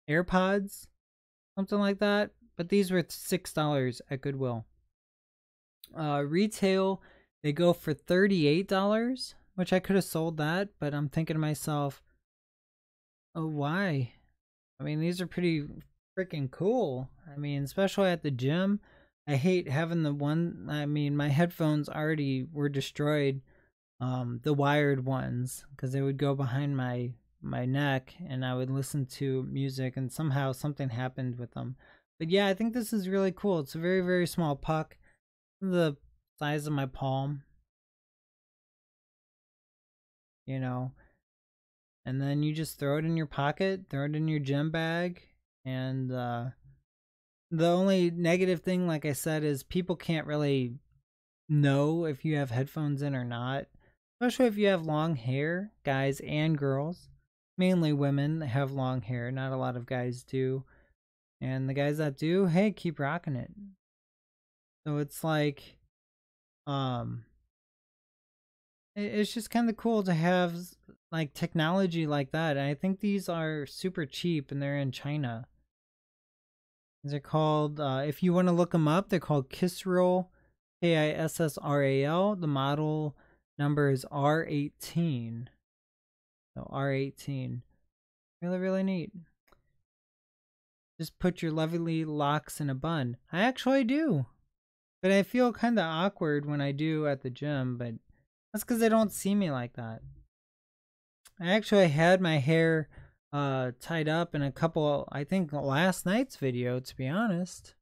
AirPods, something like that, but these were $6 at Goodwill. Retail, they go for $38, which I could have sold that, but I'm thinking to myself, oh, why? I mean, these are pretty freaking cool. I mean, especially at the gym. I hate having my headphones already were destroyed, the wired ones, because they would go behind my neck, and I would listen to music, and somehow something happened with them. But yeah, I think this is really cool. It's a very, very small puck, the size of my palm, you know, and then you just throw it in your pocket, throw it in your gym bag, and the only negative thing, like I said, is people can't really know if you have headphones in or not, especially if you have long hair, guys and girls. Mainly women have long hair, not a lot of guys do. And the guys that do, hey, keep rocking it. So it's like, it's just kind of cool to have like technology like that. And I think these are super cheap, and they're in China. These are called, if you want to look them up, they're called Kisserol, Kissral. The model number is R18. So R18. Really, really neat. Just put your lovely locks in a bun. I actually do. But I feel kind of awkward when I do at the gym, but that's because they don't see me like that. I actually had my hair tied up in a couple, I think last night's video, to be honest.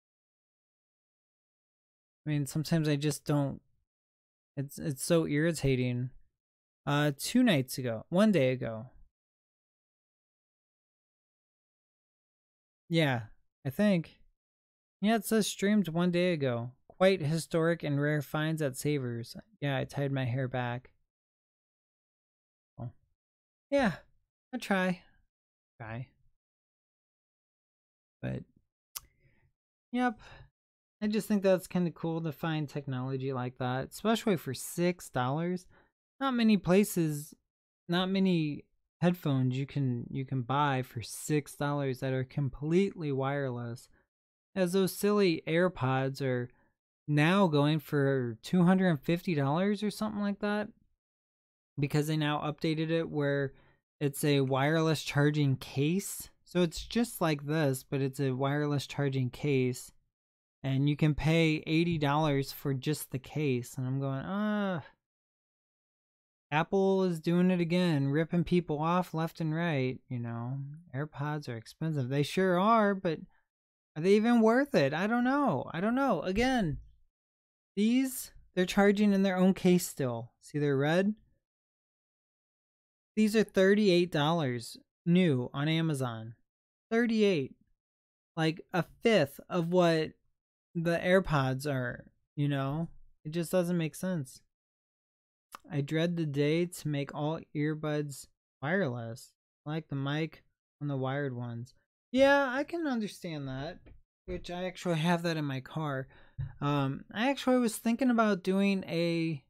I mean, sometimes I just don't, it's so irritating. 2 nights ago, 1 day ago. Yeah, I think. Yeah, it says streamed 1 day ago. Quite historic and rare finds at Savers. Yeah, I tied my hair back. Oh. Yeah, I try. But, yep. I just think that's kind of cool to find technology like that, especially for $6. Not many places, not many headphones you can buy for $6 that are completely wireless. As those silly AirPods are now going for $250 or something like that, because they now updated it where it's a wireless charging case. So it's just like this, but it's a wireless charging case, and you can pay $80 for just the case. And I'm going, Apple is doing it again, ripping people off left and right. You know, AirPods are expensive. They sure are, but are they even worth it? I don't know. Again, These, they're charging in their own case still. See, they're red. These are $38 new on Amazon. 38, like a fifth of what the AirPods are, you know? It just doesn't make sense. I dread the day to make all earbuds wireless, like the mic on the wired ones. Yeah, I can understand that, which I actually have that in my car. I actually was thinking about doing a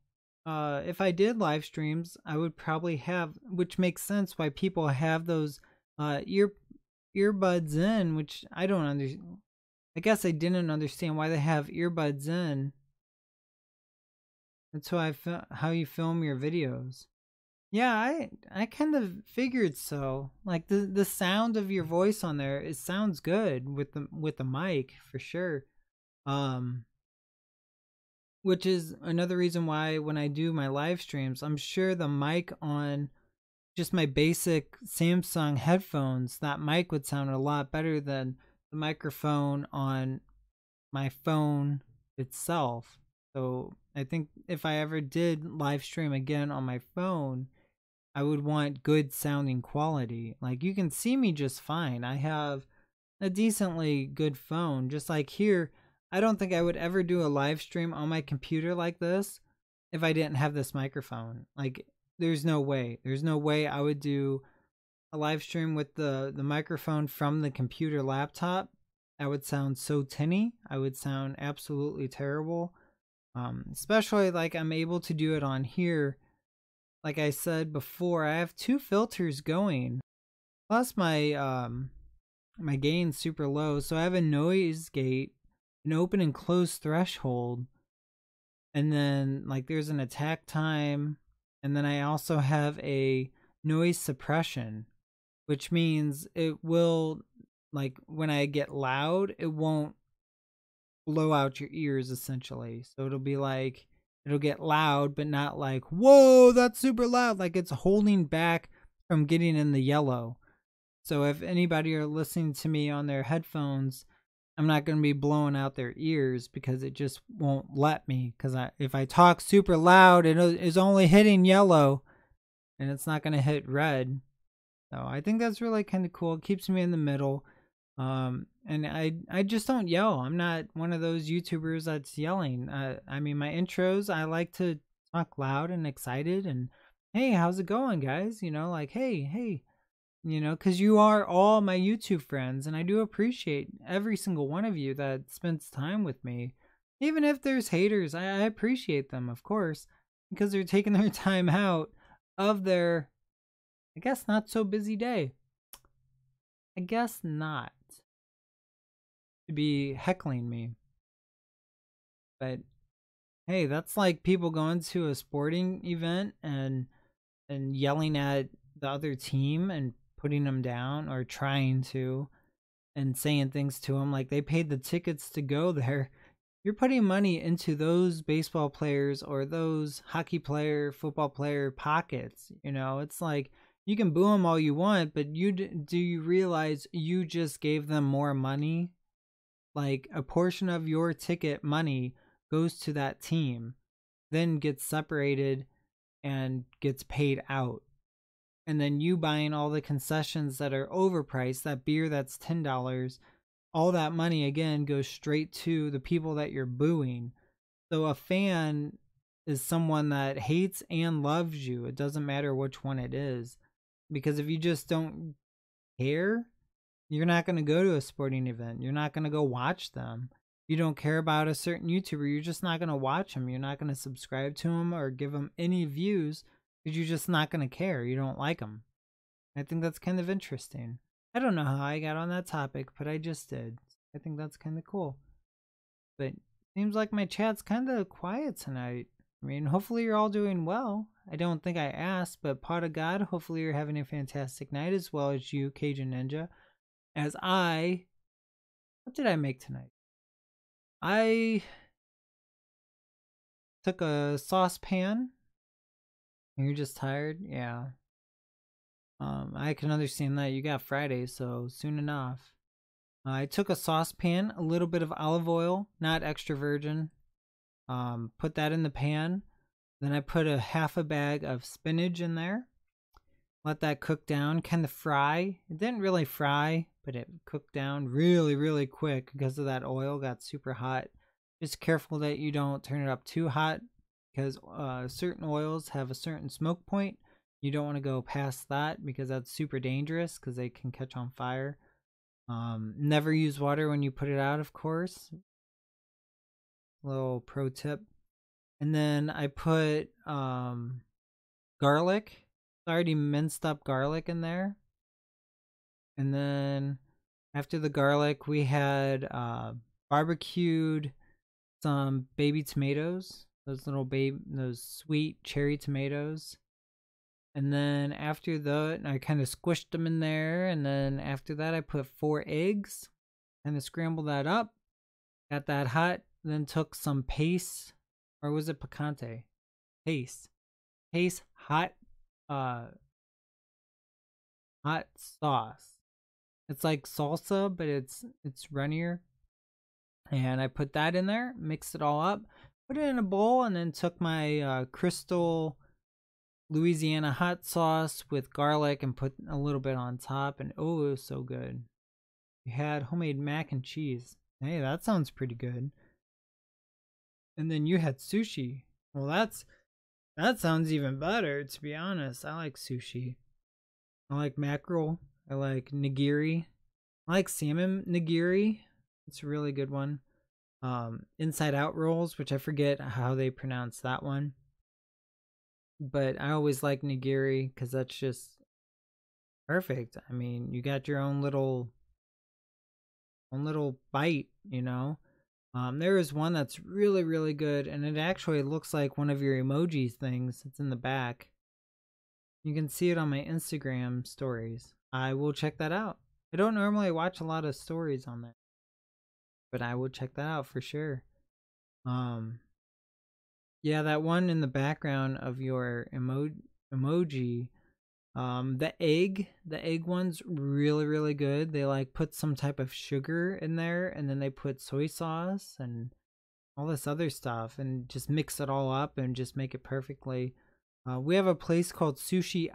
if I did live streams, I would probably have, which makes sense why people have those earbuds in, which I don't understand. I guess I didn't understand why they have earbuds in. That's how you film your videos. Yeah, I kind of figured so. Like the sound of your voice on there, it sounds good with the mic for sure. Which is another reason why when I do my live streams, I'm sure the mic on just my basic Samsung headphones, that mic would sound a lot better than the microphone on my phone itself. So I think if I ever did live stream again on my phone, I would want good sounding quality. Like you can see me just fine. I have a decently good phone. Just like here, I don't think I would ever do a live stream on my computer like this if I didn't have this microphone. Like there's no way. There's no way I would do a live stream with the microphone from the computer laptop. I would sound so tinny. I would sound absolutely terrible. Especially like I'm able to do it on here. Like I said before, I have 2 filters going. Plus my gain's super low, so I have a noise gate, an open and close threshold, and then like there's an attack time, and then I also have a noise suppression, which means it will, like when I get loud, it won't blow out your ears essentially. So it'll be like it'll get loud but not like, whoa, that's super loud, like it's holding back from getting in the yellow. So if anybody are listening to me on their headphones, I'm not going to be blowing out their ears because it just won't let me. Because if I talk super loud, it is only hitting yellow and it's not going to hit red. So I think that's really kind of cool. It keeps me in the middle. And I just don't yell. I'm not one of those YouTubers that's yelling. I mean, my intros, I like to talk loud and excited and, hey, how's it going, guys? You know, like, hey. You know, because you are all my YouTube friends, and I do appreciate every single one of you that spends time with me. Even if there's haters, I appreciate them, of course, because they're taking their time out of their, I guess, not so busy day. I guess not. To be heckling me. But hey, that's like people going to a sporting event and yelling at the other team and putting them down or trying to and saying things to them like they paid the tickets to go there. You're putting money into those baseball players or those hockey player, football player pockets. You know, it's like you can boo them all you want, but do you realize you just gave them more money? Like a portion of your ticket money goes to that team, then gets separated and gets paid out. And then you buying all the concessions that are overpriced, that beer that's $10, all that money again goes straight to the people that you're booing. So a fan is someone that hates and loves you. It doesn't matter which one it is. Because if you just don't care, you're not going to go to a sporting event. You're not going to go watch them. You don't care about a certain YouTuber, you're just not going to watch them. You're not going to subscribe to them or give them any views because you're just not going to care. You don't like them. I think that's kind of interesting. I don't know how I got on that topic, but I just did. I think that's kind of cool. But seems like my chat's kind of quiet tonight. I mean, hopefully you're all doing well. I don't think I asked, but Pot of God, hopefully you're having a fantastic night as well as you, Cajun Ninja. What did I make tonight? I took a saucepan. You're just tired? Yeah. I can understand that. You got Friday, so soon enough. I took a saucepan, a little bit of olive oil, not extra virgin. Put that in the pan. Then I put a half a bag of spinach in there. Let that cook down, kind of fry. It didn't really fry, but it cooked down really, really quick because of that oil got super hot. Just careful that you don't turn it up too hot because certain oils have a certain smoke point. You don't want to go past that because that's super dangerous because they can catch on fire. Never use water when you put it out, of course. Little pro tip. And then I put garlic. I already minced up garlic in there. And then after the garlic, we had barbecued some baby tomatoes. Those sweet cherry tomatoes. And then after that, I kind of squished them in there. And then after that, I put 4 eggs. Kind of scrambled that up. Got that hot. Then took some paste. Or was it picante? Paste hot hot sauce. It's like salsa, but it's runnier. And I put that in there, mixed it all up, put it in a bowl, and then took my Crystal Louisiana hot sauce with garlic and put a little bit on top. And oh, it was so good. We had homemade mac and cheese. Hey, that sounds pretty good. And then you had sushi. Well, that sounds even better, to be honest. I like sushi. I like mackerel. I like nigiri. I like salmon nigiri. It's a really good one. Inside out rolls, which I forget how they pronounce that one. But I always like nigiri because that's just perfect. I mean, you got your own little bite, you know. There is one that's really, really good, and it actually looks like one of your emojis things. It's in the back. You can see it on my Instagram stories. I will check that out. I don't normally watch a lot of stories on there, but I will check that out for sure. Yeah, that one in the background of your emoji. The egg one's really, really good. They like put some type of sugar in there, and then they put soy sauce and all this other stuff and just mix it all up and just make it perfectly. We have a place called Sushi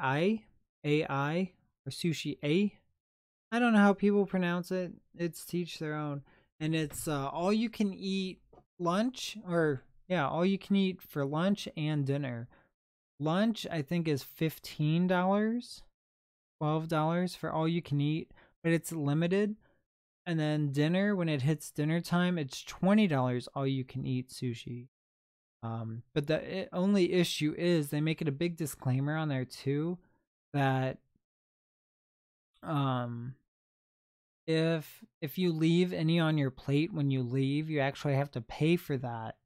AI, or Sushi A. I don't know how people pronounce it. It's to each their own. And it's all you can eat lunch, or yeah, all you can eat for lunch and dinner. Lunch, I think, is $15, $12 for all you can eat, but it's limited. And then dinner, when it hits dinner time, it's $20 all you can eat sushi. But the only issue is they make it a big disclaimer on there too that if you leave any on your plate when you leave, you actually have to pay for that.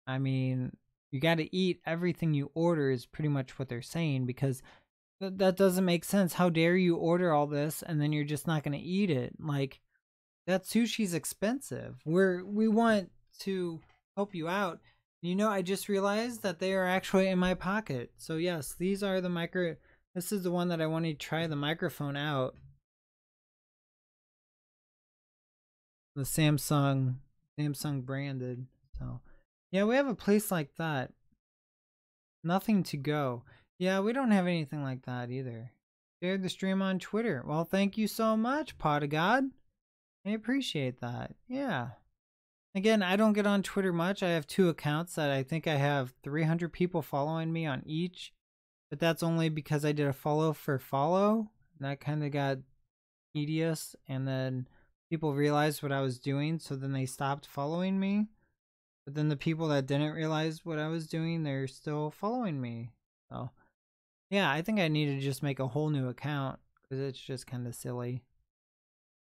I mean, you got to eat everything you order is pretty much what they're saying, because that doesn't make sense. How dare you order all this and then you're just not going to eat it? Like, that sushi's expensive. We want to help you out. You know, I just realized that they are actually in my pocket. So yes, these are the this is the one that I want to try the microphone out. The Samsung branded. So yeah, we have a place like that. Nothing to go. Yeah, we don't have anything like that either. Shared the stream on Twitter. Well, thank you so much, Pot of God. I appreciate that. Yeah. Again, I don't get on Twitter much. I have 2 accounts that I think I have 300 people following me on each. But that's only because I did a follow for follow. And that kind of got tedious. And then people realized what I was doing, so then they stopped following me. But then the people that didn't realize what I was doing, they're still following me. So yeah, I think I need to just make a whole new account, because it's just kind of silly.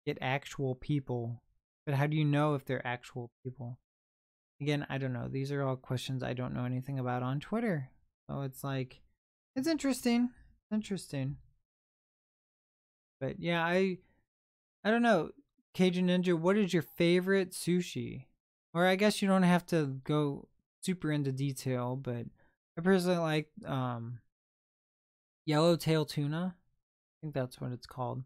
Get actual people. But how do you know if they're actual people? Again, I don't know. These are all questions I don't know anything about on Twitter. So it's like, it's interesting. Interesting. But yeah, I don't know. Cajun Ninja, what is your favorite sushi? Or I guess you don't have to go super into detail, but I personally like yellowtail tuna. I think that's what it's called.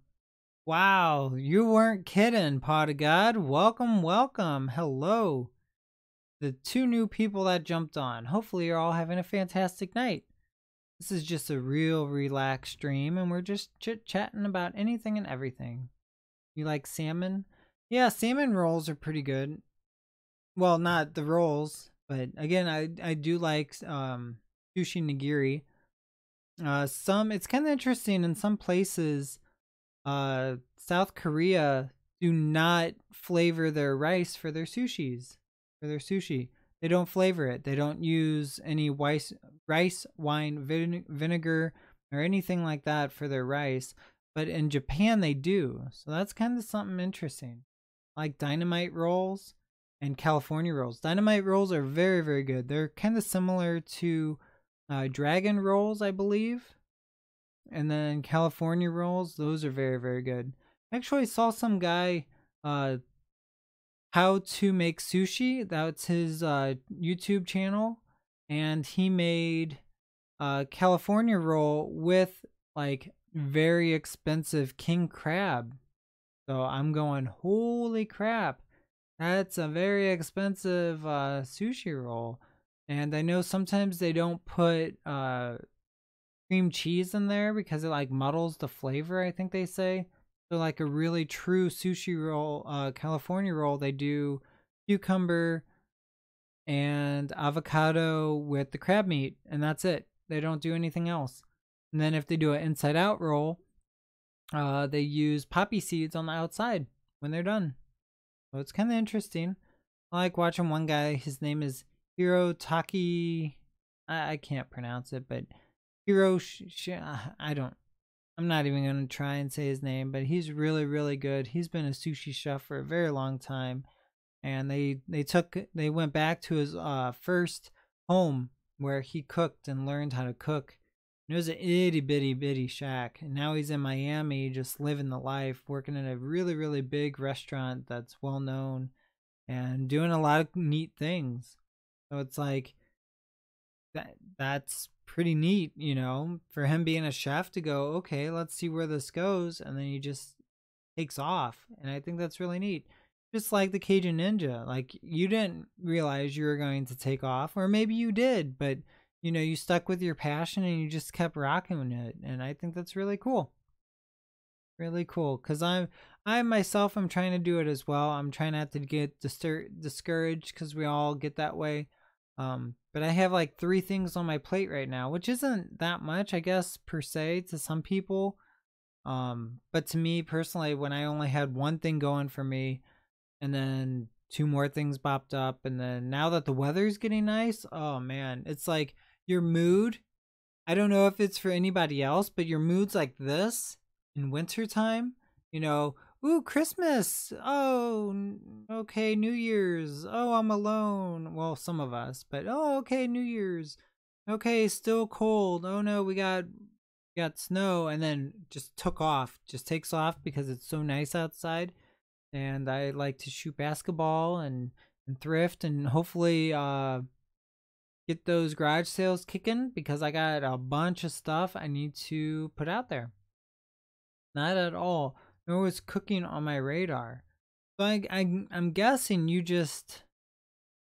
Wow, you weren't kidding, Pot of God. Welcome, welcome. Hello. the two new people that jumped on. Hopefully you're all having a fantastic night. This is just a real relaxed stream, and we're just chit-chatting about anything and everything. You like salmon? Yeah, salmon rolls are pretty good. Well, not the rolls, but again, I do like sushi nigiri. It's kind of interesting in some places. South Korea do not flavor their rice for their sushis. For their sushi, they don't flavor it. They don't use any rice wine vinegar or anything like that for their rice. But in Japan, they do. So that's kind of something interesting. Like dynamite rolls and California rolls. Dynamite rolls are very, very good. They're kind of similar to dragon rolls, I believe. And then California rolls, those are very, very good. Actually, I saw some guy how to make sushi. That's his YouTube channel, and he made a California roll with like very expensive king crab. So I'm going, holy crap, that's a very expensive sushi roll. And I know sometimes they don't put cream cheese in there because it like muddles the flavor, I think they say. So like a really true sushi roll, California roll, they do cucumber and avocado with the crab meat, and that's it. They don't do anything else. And then if they do an inside out roll, they use poppy seeds on the outside when they're done. So it's kind of interesting. I like watching one guy. His name is Hirotaki. I can't pronounce it, but I'm not even going to try and say his name, but he's really, really good. He's been a sushi chef for a very long time. And they went back to his first home where he cooked and learned how to cook. And it was an itty bitty shack. And now he's in Miami just living the life, working in a really, really big restaurant that's well known and doing a lot of neat things. So it's like that's pretty neat, you know, for him being a chef to go, okay, let's see where this goes, and then he just takes off. And I think that's really neat. Just like the Cajun Ninja, like you didn't realize you were going to take off, or maybe you did, but you know, you stuck with your passion and you just kept rocking it. And I think that's really cool. Really cool, because I myself am trying to do it as well. I'm trying not to get discouraged, because we all get that way. But I have like 3 things on my plate right now, which isn't that much, I guess, per se, to some people. But to me personally, when I only had 1 thing going for me, and then 2 more things popped up, and then now that the weather's getting nice, oh man, it's like your mood. I don't know if it's for anybody else, but your mood's like this in wintertime, you know. Ooh, Christmas. Oh, okay, New Year's. Oh, I'm alone. Well, some of us, but oh, okay, New Year's. Okay, still cold. Oh no, we got snow, and then just took off. Just takes off because it's so nice outside. And I like to shoot basketball and thrift, and hopefully get those garage sales kicking, because I got a bunch of stuff I need to put out there. Not at all. Nor was cooking on my radar. So I'm guessing you just,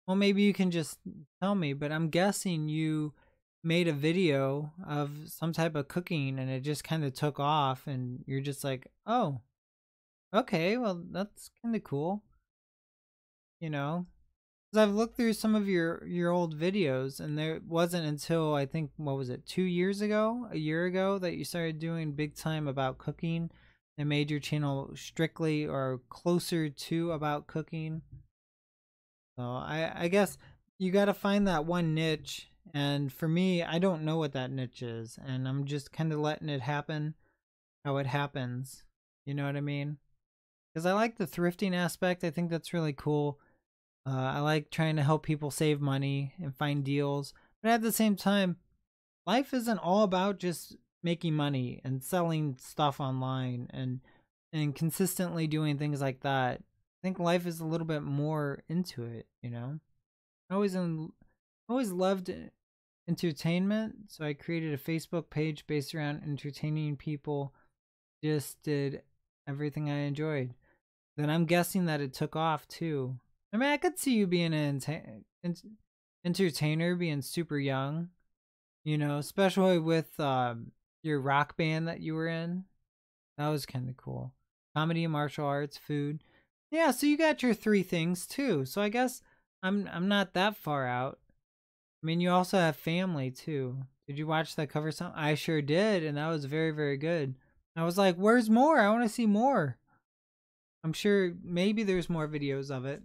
well, maybe you can just tell me, but I'm guessing you made a video of some type of cooking and it just kind of took off, and you're just like, oh, okay, well, that's kind of cool. You know, because I've looked through some of your old videos, and there wasn't until, I think, what was it, 2 years ago, a year ago, that you started doing big time about cooking and made your channel strictly or closer to about cooking. So I guess you got to find that one niche, and for me, I don't know what that niche is, and I'm just kind of letting it happen how it happens. You know what I mean? Because I like the thrifting aspect. I think that's really cool. I like trying to help people save money and find deals, but at the same time, life isn't all about just making money and selling stuff online and consistently doing things like that. I think life is a little bit more into it, you know. I always loved entertainment, so I created a Facebook page based around entertaining people. Just did everything I enjoyed. Then I'm guessing that it took off too. I mean, I could see you being an entertainer, being super young, you know, especially with your rock band that you were in. That was kind of cool. Comedy, martial arts, food. Yeah, so you got your three things too. So I guess I'm not that far out. I mean, you also have family too. Did you watch that cover song? I sure did, and that was very, very good. I was like, "Where's more? I want to see more." I'm sure maybe there's more videos of it,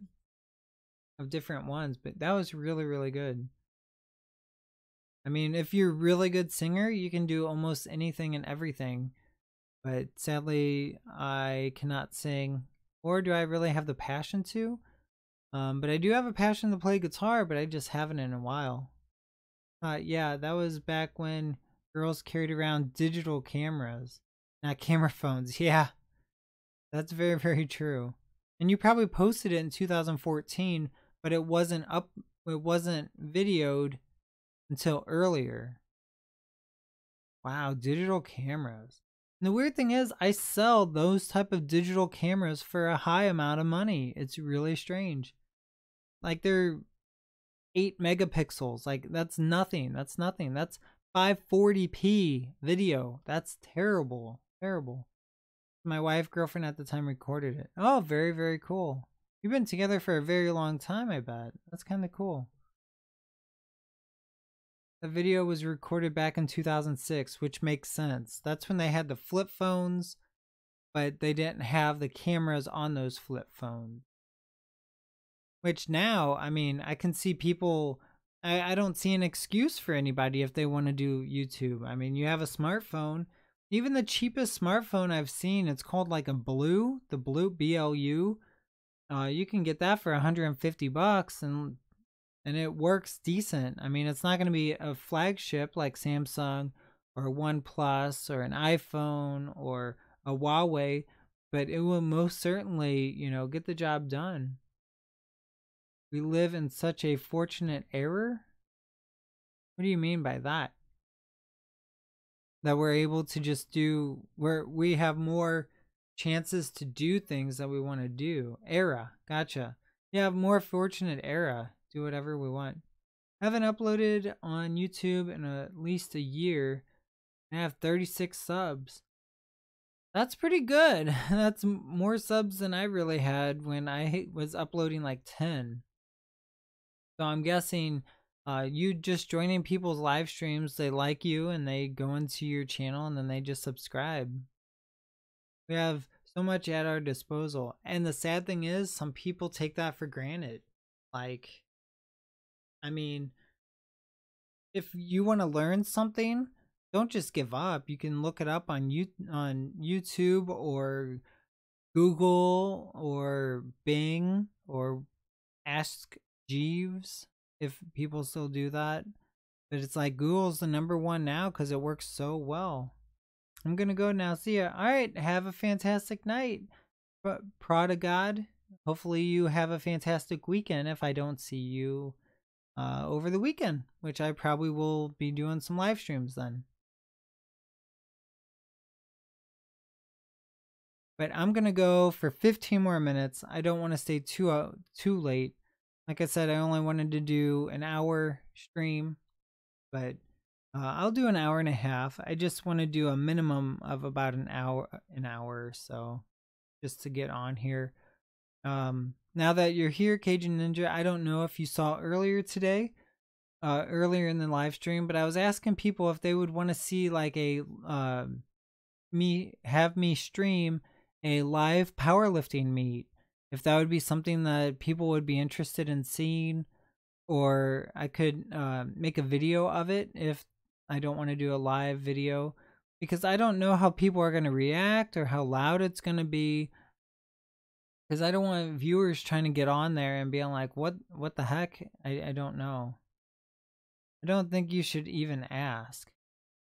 of different ones, but that was really, really good. I mean, if you're a really good singer, you can do almost anything and everything. But sadly, I cannot sing, or do I really have the passion to? But I do have a passion to play guitar, but I just haven't in a while. Yeah, that was back when girls carried around digital cameras, not camera phones. Yeah, that's very, very true. And you probably posted it in 2014, but it wasn't up, it wasn't videoed until earlier. Wow, digital cameras. And the weird thing is, I sell those type of digital cameras for a high amount of money. It's really strange. Like they're 8 megapixels. Like that's nothing. That's nothing. That's 540p video. That's terrible. Terrible. My wife, girlfriend at the time recorded it. Oh, very, very cool. You've been together for a very long time, I bet. That's kind of cool. The video was recorded back in 2006, which makes sense. That's when they had the flip phones, but they didn't have the cameras on those flip phones. Which now, I mean, I can see people, I don't see an excuse for anybody if they want to do YouTube. I mean, you have a smartphone. Even the cheapest smartphone I've seen, it's called like a Blue, the Blue BLU. You can get that for 150 bucks and it works decent. I mean, it's not going to be a flagship like Samsung or OnePlus or an iPhone or a Huawei, but it will most certainly, you know, get the job done. We live in such a fortunate era. What do you mean by that? That we're able to just do, where we have more chances to do things that we want to do. Era, gotcha. Yeah, more fortunate era. Do whatever we want. I haven't uploaded on YouTube in at least a year. I have 36 subs. That's pretty good. That's more subs than I really had when I was uploading like 10. So I'm guessing you just joining people's live streams, they like you and they go into your channel and then they just subscribe. We have so much at our disposal. And the sad thing is, some people take that for granted. Like, I mean, if you want to learn something, don't just give up. You can look it up on YouTube or Google or Bing or Ask Jeeves, if people still do that. But it's like Google's the #1 now because it works so well. I'm gonna go now. See ya. All right, have a fantastic night, Prada God. Hopefully you have a fantastic weekend if I don't see you over the weekend, which I probably will be doing some live streams then. But I'm gonna go for 15 more minutes. I don't want to stay too late. Like I said, I only wanted to do an hour stream, but I'll do an hour and a half. I just want to do a minimum of about an hour or so, just to get on here. Now that you're here, Cajun Ninja, I don't know if you saw earlier today, earlier in the live stream, but I was asking people if they would want to see like a me stream a live powerlifting meet, if that would be something that people would be interested in seeing, or I could make a video of it if I don't want to do a live video, because I don't know how people are going to react or how loud it's going to be, because I don't want viewers trying to get on there and being like, what the heck? I don't know. I don't think you should even ask.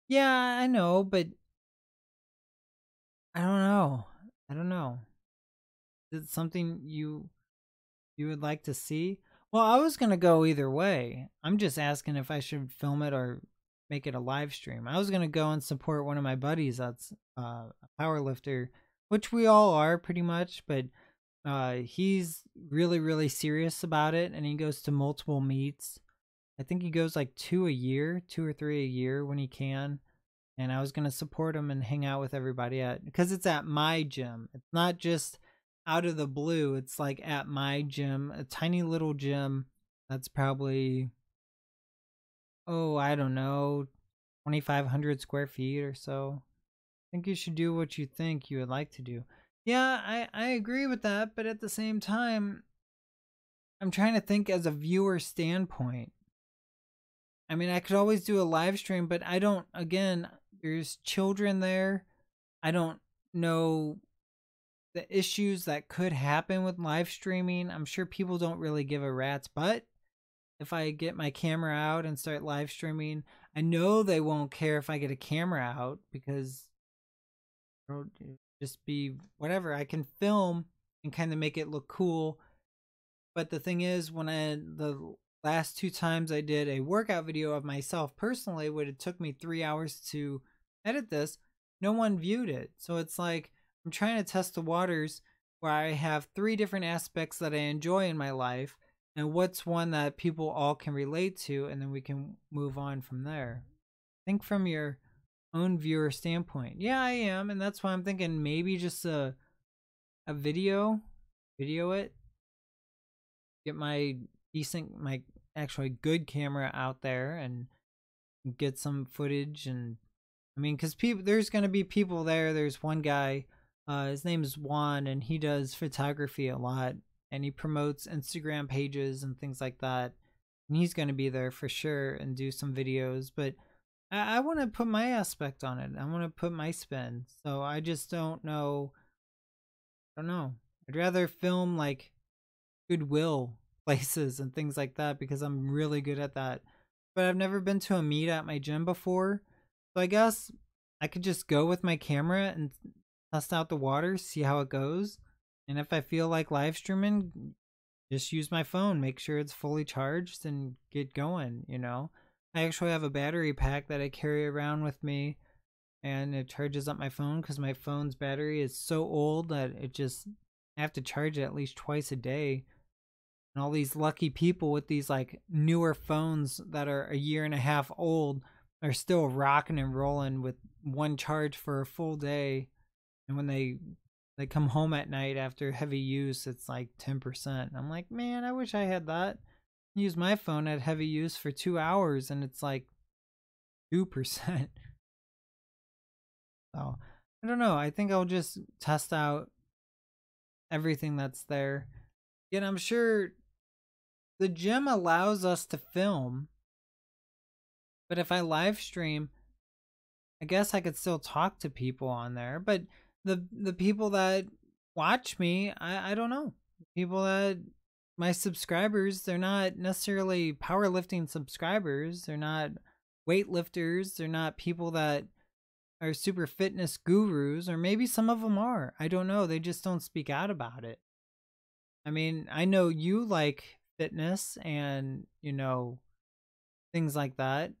Yeah, I know, but I don't know. I don't know. Is it something you would like to see? Well, I was going to go either way. I'm just asking if I should film it or make it a live stream. I was going to go and support one of my buddies that's a power lifter, which we all are pretty much, but He's really, really serious about it, and he goes to multiple meets. I think he goes like 2 or 3 a year when he can. And I was gonna support him and hang out with everybody because it's at my gym. It's not just out of the blue. It's like at my gym, a tiny little gym that's probably, oh, I don't know, 2,500 square feet or so. I think you should do what you think you would like to do. Yeah, I agree with that, but at the same time, I'm trying to think as a viewer standpoint. I mean, I could always do a live stream, but I don't, again, there's children there. I don't know the issues that could happen with live streaming. I'm sure people don't really give a rat's butt if I get my camera out and start live streaming. I know they won't care if I get a camera out because it'll just be whatever. I can film and kind of make it look cool. But the thing is, the last 2 times I did a workout video of myself personally, would it took me 3 hours to edit this, no one viewed it. So it's like I'm trying to test the waters where I have 3 different aspects that I enjoy in my life, and what's one that people all can relate to, and then we can move on from there. Think from your own viewer standpoint. Yeah, I am, and that's why I'm thinking maybe just a video it, get my actually good camera out there and get some footage. And I mean, because there's going to be people there. There's one guy, his name is Juan, and he does photography a lot, and he promotes Instagram pages and things like that, and he's going to be there for sure and do some videos. But I want to put my aspect on it. I want to put my spin. So I just don't know. I'd rather film like Goodwill places and things like that because I'm really good at that. But I've never been to a meet at my gym before. So I guess I could just go with my camera and test out the water, see how it goes. And if I feel like live streaming, just use my phone, make sure it's fully charged and get going, you know. I actually have a battery pack that I carry around with me, and it charges up my phone because my phone's battery is so old that I have to charge it at least twice a day. And all these lucky people with these like newer phones that are a year and a half old are still rocking and rolling with one charge for a full day. And when they come home at night after heavy use, it's like 10%. I'm like, man, I wish I had that. Use my phone at heavy use for 2 hours and it's like 2%. So I don't know. I think I'll just test out everything that's there. Yet I'm sure the gym allows us to film, but if I live stream, I guess I could still talk to people on there. But the people that watch me, I don't know. People that my subscribers, they're not necessarily powerlifting subscribers. They're not weightlifters. They're not people that are super fitness gurus, or maybe some of them are. I don't know. They just don't speak out about it. I mean, I know you like fitness and, you know, things like that.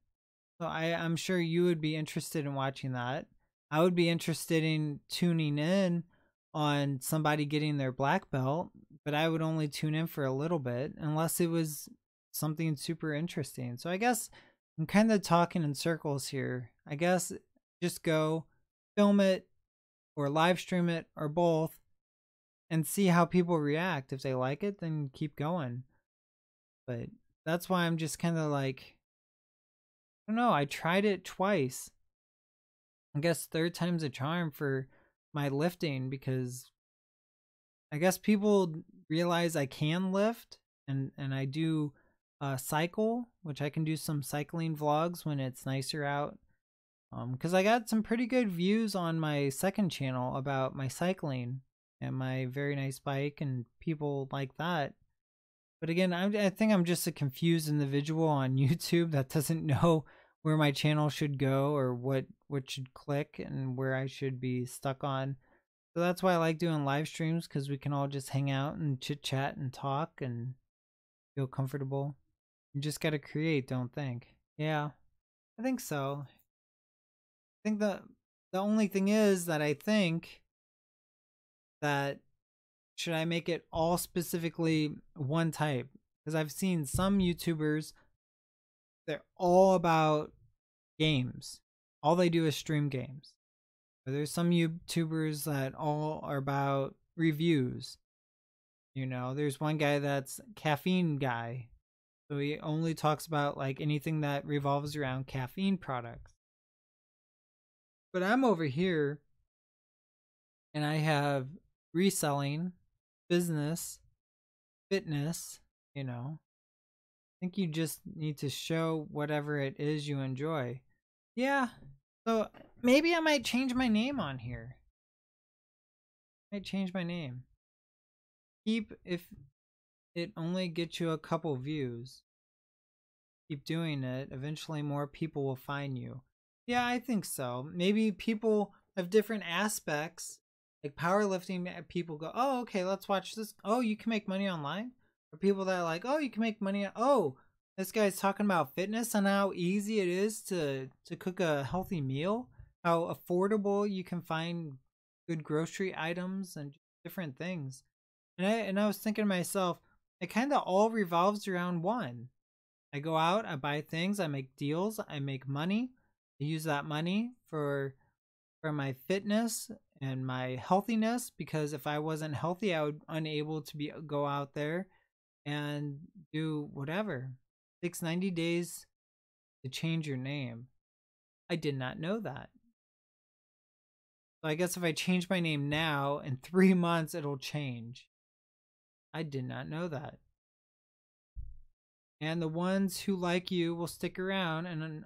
So I'm sure you would be interested in watching that. I would be interested in tuning in on somebody getting their black belt, but I would only tune in for a little bit unless it was something super interesting. So I guess I'm kind of talking in circles here. I guess just go film it or live stream it or both and see how people react. If they like it, then keep going. But that's why I'm just kind of like, I don't know, I tried it twice. I guess third time's a charm for my lifting, because I guess people realize I can lift, and I do cycle, which I can do some cycling vlogs when it's nicer out. Because I got some pretty good views on my second channel about my cycling and my very nice bike, and people like that. But again, I think I'm just a confused individual on YouTube that doesn't know where my channel should go or what should click and where I should be stuck on. So that's why I like doing live streams, because we can all just hang out and chit chat and talk and feel comfortable. You just gotta create, don't think. Yeah, I think so. I think the only thing is that I think that should I make it all specifically one type? Because I've seen some YouTubers, they're all about games. All they do is stream games. But there's some YouTubers that all are about reviews. You know, there's one guy that's caffeine guy. So he only talks about like anything that revolves around caffeine products. But I'm over here and I have reselling, business, fitness, you know. I think you just need to show whatever it is you enjoy. Yeah. So maybe I might change my name on here. I might change my name. Keep if it only gets you a couple views. Keep doing it. Eventually more people will find you. Yeah, I think so. Maybe people have different aspects. Like powerlifting people go, oh, okay, let's watch this. Oh, you can make money online? Or people that are like, oh, you can make money. Oh, this guy's talking about fitness and how easy it is to cook a healthy meal. How affordable you can find good grocery items and different things. And I was thinking to myself, it kind of all revolves around one. I go out, I buy things, I make deals, I make money. I use that money for my fitness and my healthiness, because if I wasn't healthy, I would unable to go out there and do whatever. It takes 90 days to change your name. I did not know that. So I guess if I change my name now, in 3 months it'll change. I did not know that. And the ones who like you will stick around, and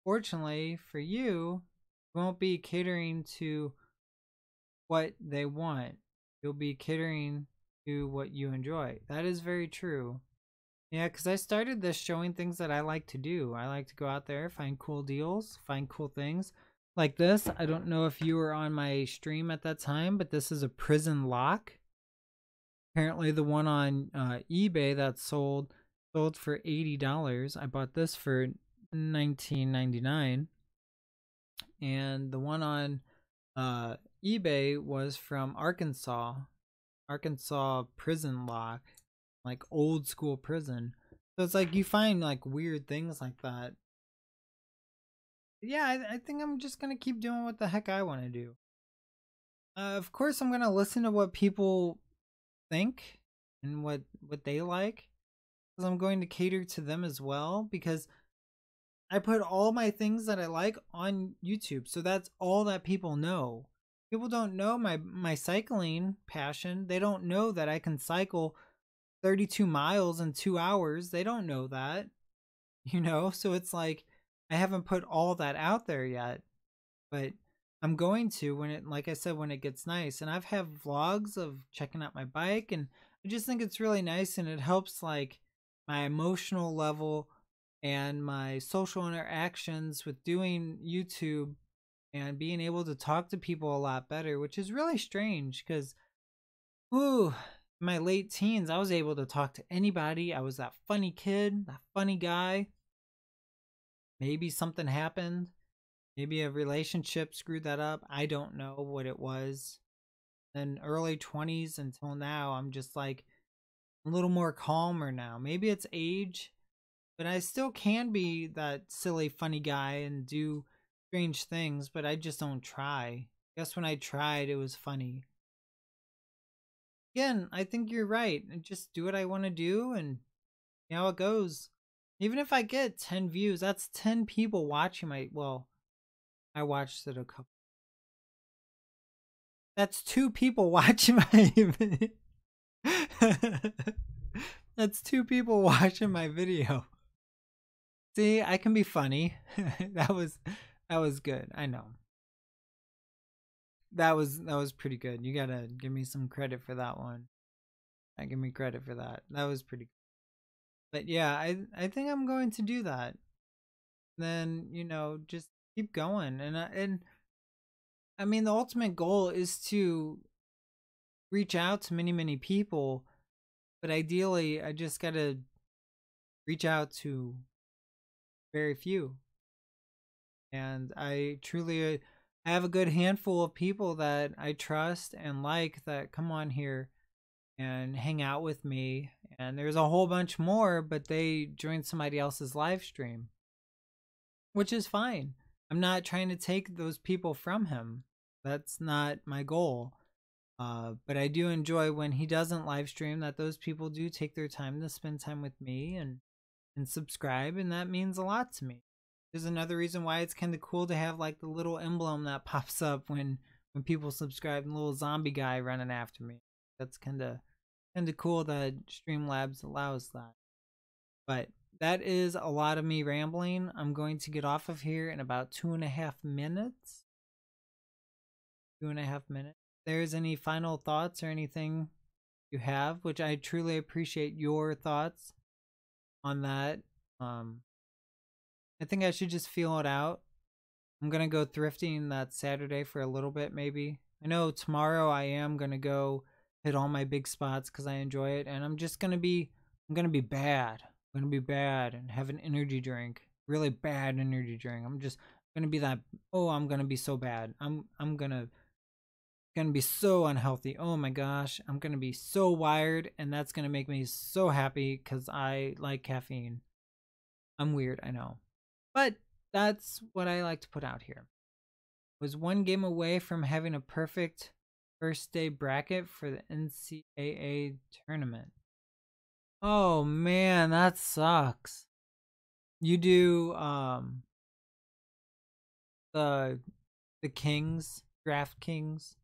unfortunately for you, won't be catering to what they want. You'll be catering to what you enjoy. That is very true. Yeah, because I started this showing things that I like to do. I like to go out there, find cool deals, find cool things. Like this, I don't know if you were on my stream at that time, but this is a prison lock. Apparently the one on eBay that sold for $80. I bought this for $19.99. And the one on eBay was from Arkansas prison lock, like old school prison. So it's like you find like weird things like that. Yeah, I think I'm just gonna keep doing what the heck I want to do. Of course, I'm gonna listen to what people think and what they like, because I'm going to cater to them as well, because I put all my things that I like on YouTube, so that's all that people know. People don't know my cycling passion. They don't know that I can cycle 32 miles in 2 hours. They don't know that, you know? So it's like I haven't put all that out there yet, but I'm going to when it, like I said, when it gets nice. And I've had vlogs of checking out my bike, and I just think it's really nice, and it helps like my emotional level and my social interactions with doing YouTube and being able to talk to people a lot better, which is really strange because, ooh, in my late teens, I was able to talk to anybody. I was that funny kid, that funny guy. Maybe something happened. Maybe a relationship screwed that up. I don't know what it was. Then early 20s until now, I'm just like a little more calmer now. Maybe it's age, but I still can be that silly, funny guy and do strange things, but I just don't try. I guess when I tried, it was funny. Again, I think you're right. And just do what I want to do and see how it goes. Even if I get 10 views, that's 10 people watching my, well, I watched it a couple. That's 2 people watching my video. That's 2 people watching my video. See, I can be funny. that was good. I know. That was pretty good. You gotta give me some credit for that one. Give me credit for that. That was pretty good. But yeah, I think I'm going to do that. Then, you know, just keep going. And I mean, the ultimate goal is to reach out to many people, but ideally I just gotta reach out to very few. And I truly I have a good handful of people that I trust and like that come on here and hang out with me. And there's a whole bunch more, but they joined somebody else's live stream, which is fine. I'm not trying to take those people from him. That's not my goal. But I do enjoy when he doesn't live stream that those people do take their time to spend time with me and subscribe, and that means a lot to me. There's another reason why it's kind of cool to have like the little emblem that pops up when people subscribe, and little zombie guy running after me. That's kind of cool that Streamlabs allows that. But that is a lot of me rambling. I'm going to get off of here in about 2.5 minutes. 2.5 minutes. If there's any final thoughts or anything you have, which I truly appreciate your thoughts on that. I think I should just feel it out. I'm gonna go thrifting that Saturday for a little bit, maybe. I know tomorrow I am gonna go hit all my big spots because I enjoy it, and I'm gonna be bad. I'm gonna be bad and have an energy drink, really bad energy drink. I'm just gonna be that. Oh, I'm gonna be so bad. I'm gonna be so unhealthy. Oh my gosh, I'm gonna be so wired, and that's gonna make me so happy because I like caffeine. I'm weird, I know, but that's what I like to put out here. Was one game away from having a perfect first day bracket for the NCAA tournament. Oh man, that sucks. You do the Kings, DraftKings.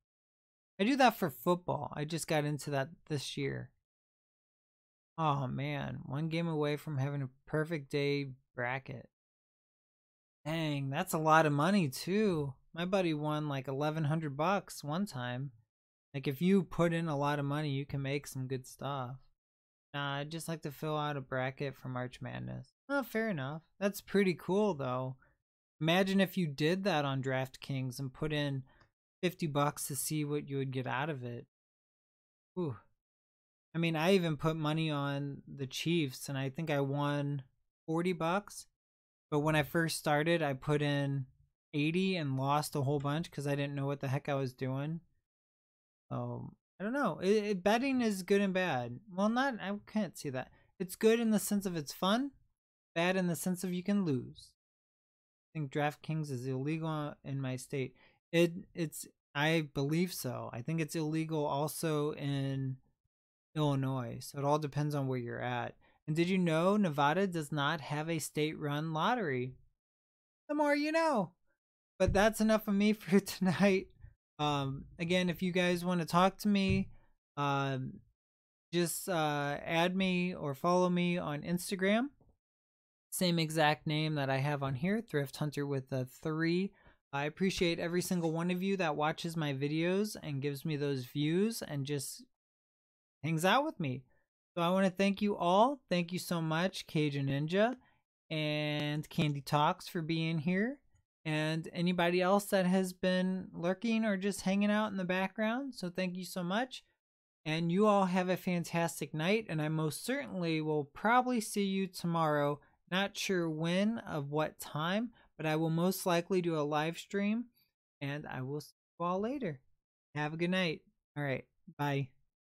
I do that for football. I just got into that this year. Oh man, one game away from having a perfect day bracket. Dang, that's a lot of money too. My buddy won like $1,100 one time. Like if you put in a lot of money, you can make some good stuff. Nah, I'd just like to fill out a bracket for March Madness. Oh, fair enough. That's pretty cool though. Imagine if you did that on DraftKings and put in $50 to see what you would get out of it. Ooh. I mean, I even put money on the Chiefs and I think I won $40. But when I first started, I put in 80 and lost a whole bunch because I didn't know what the heck I was doing. I don't know. Betting is good and bad. Well, I can't see that. It's good in the sense of it's fun, bad in the sense of you can lose. I think DraftKings is illegal in my state. I believe so. I think it's illegal also in Illinois. So it all depends on where you're at. And did you know Nevada does not have a state-run lottery? The more you know. But that's enough of me for tonight. Again, if you guys want to talk to me, just add me or follow me on Instagram. Same exact name that I have on here, Thrift Hunter with a 3. I appreciate every single one of you that watches my videos and gives me those views and just hangs out with me. So I want to thank you all. Thank you so much, Cajun Ninja and Candy Talks, for being here. And anybody else that has been lurking or just hanging out in the background. So thank you so much. And you all have a fantastic night. And I most certainly will probably see you tomorrow. Not sure when, of what time, but I will most likely do a live stream. And I will see you all later. Have a good night. All right. Bye.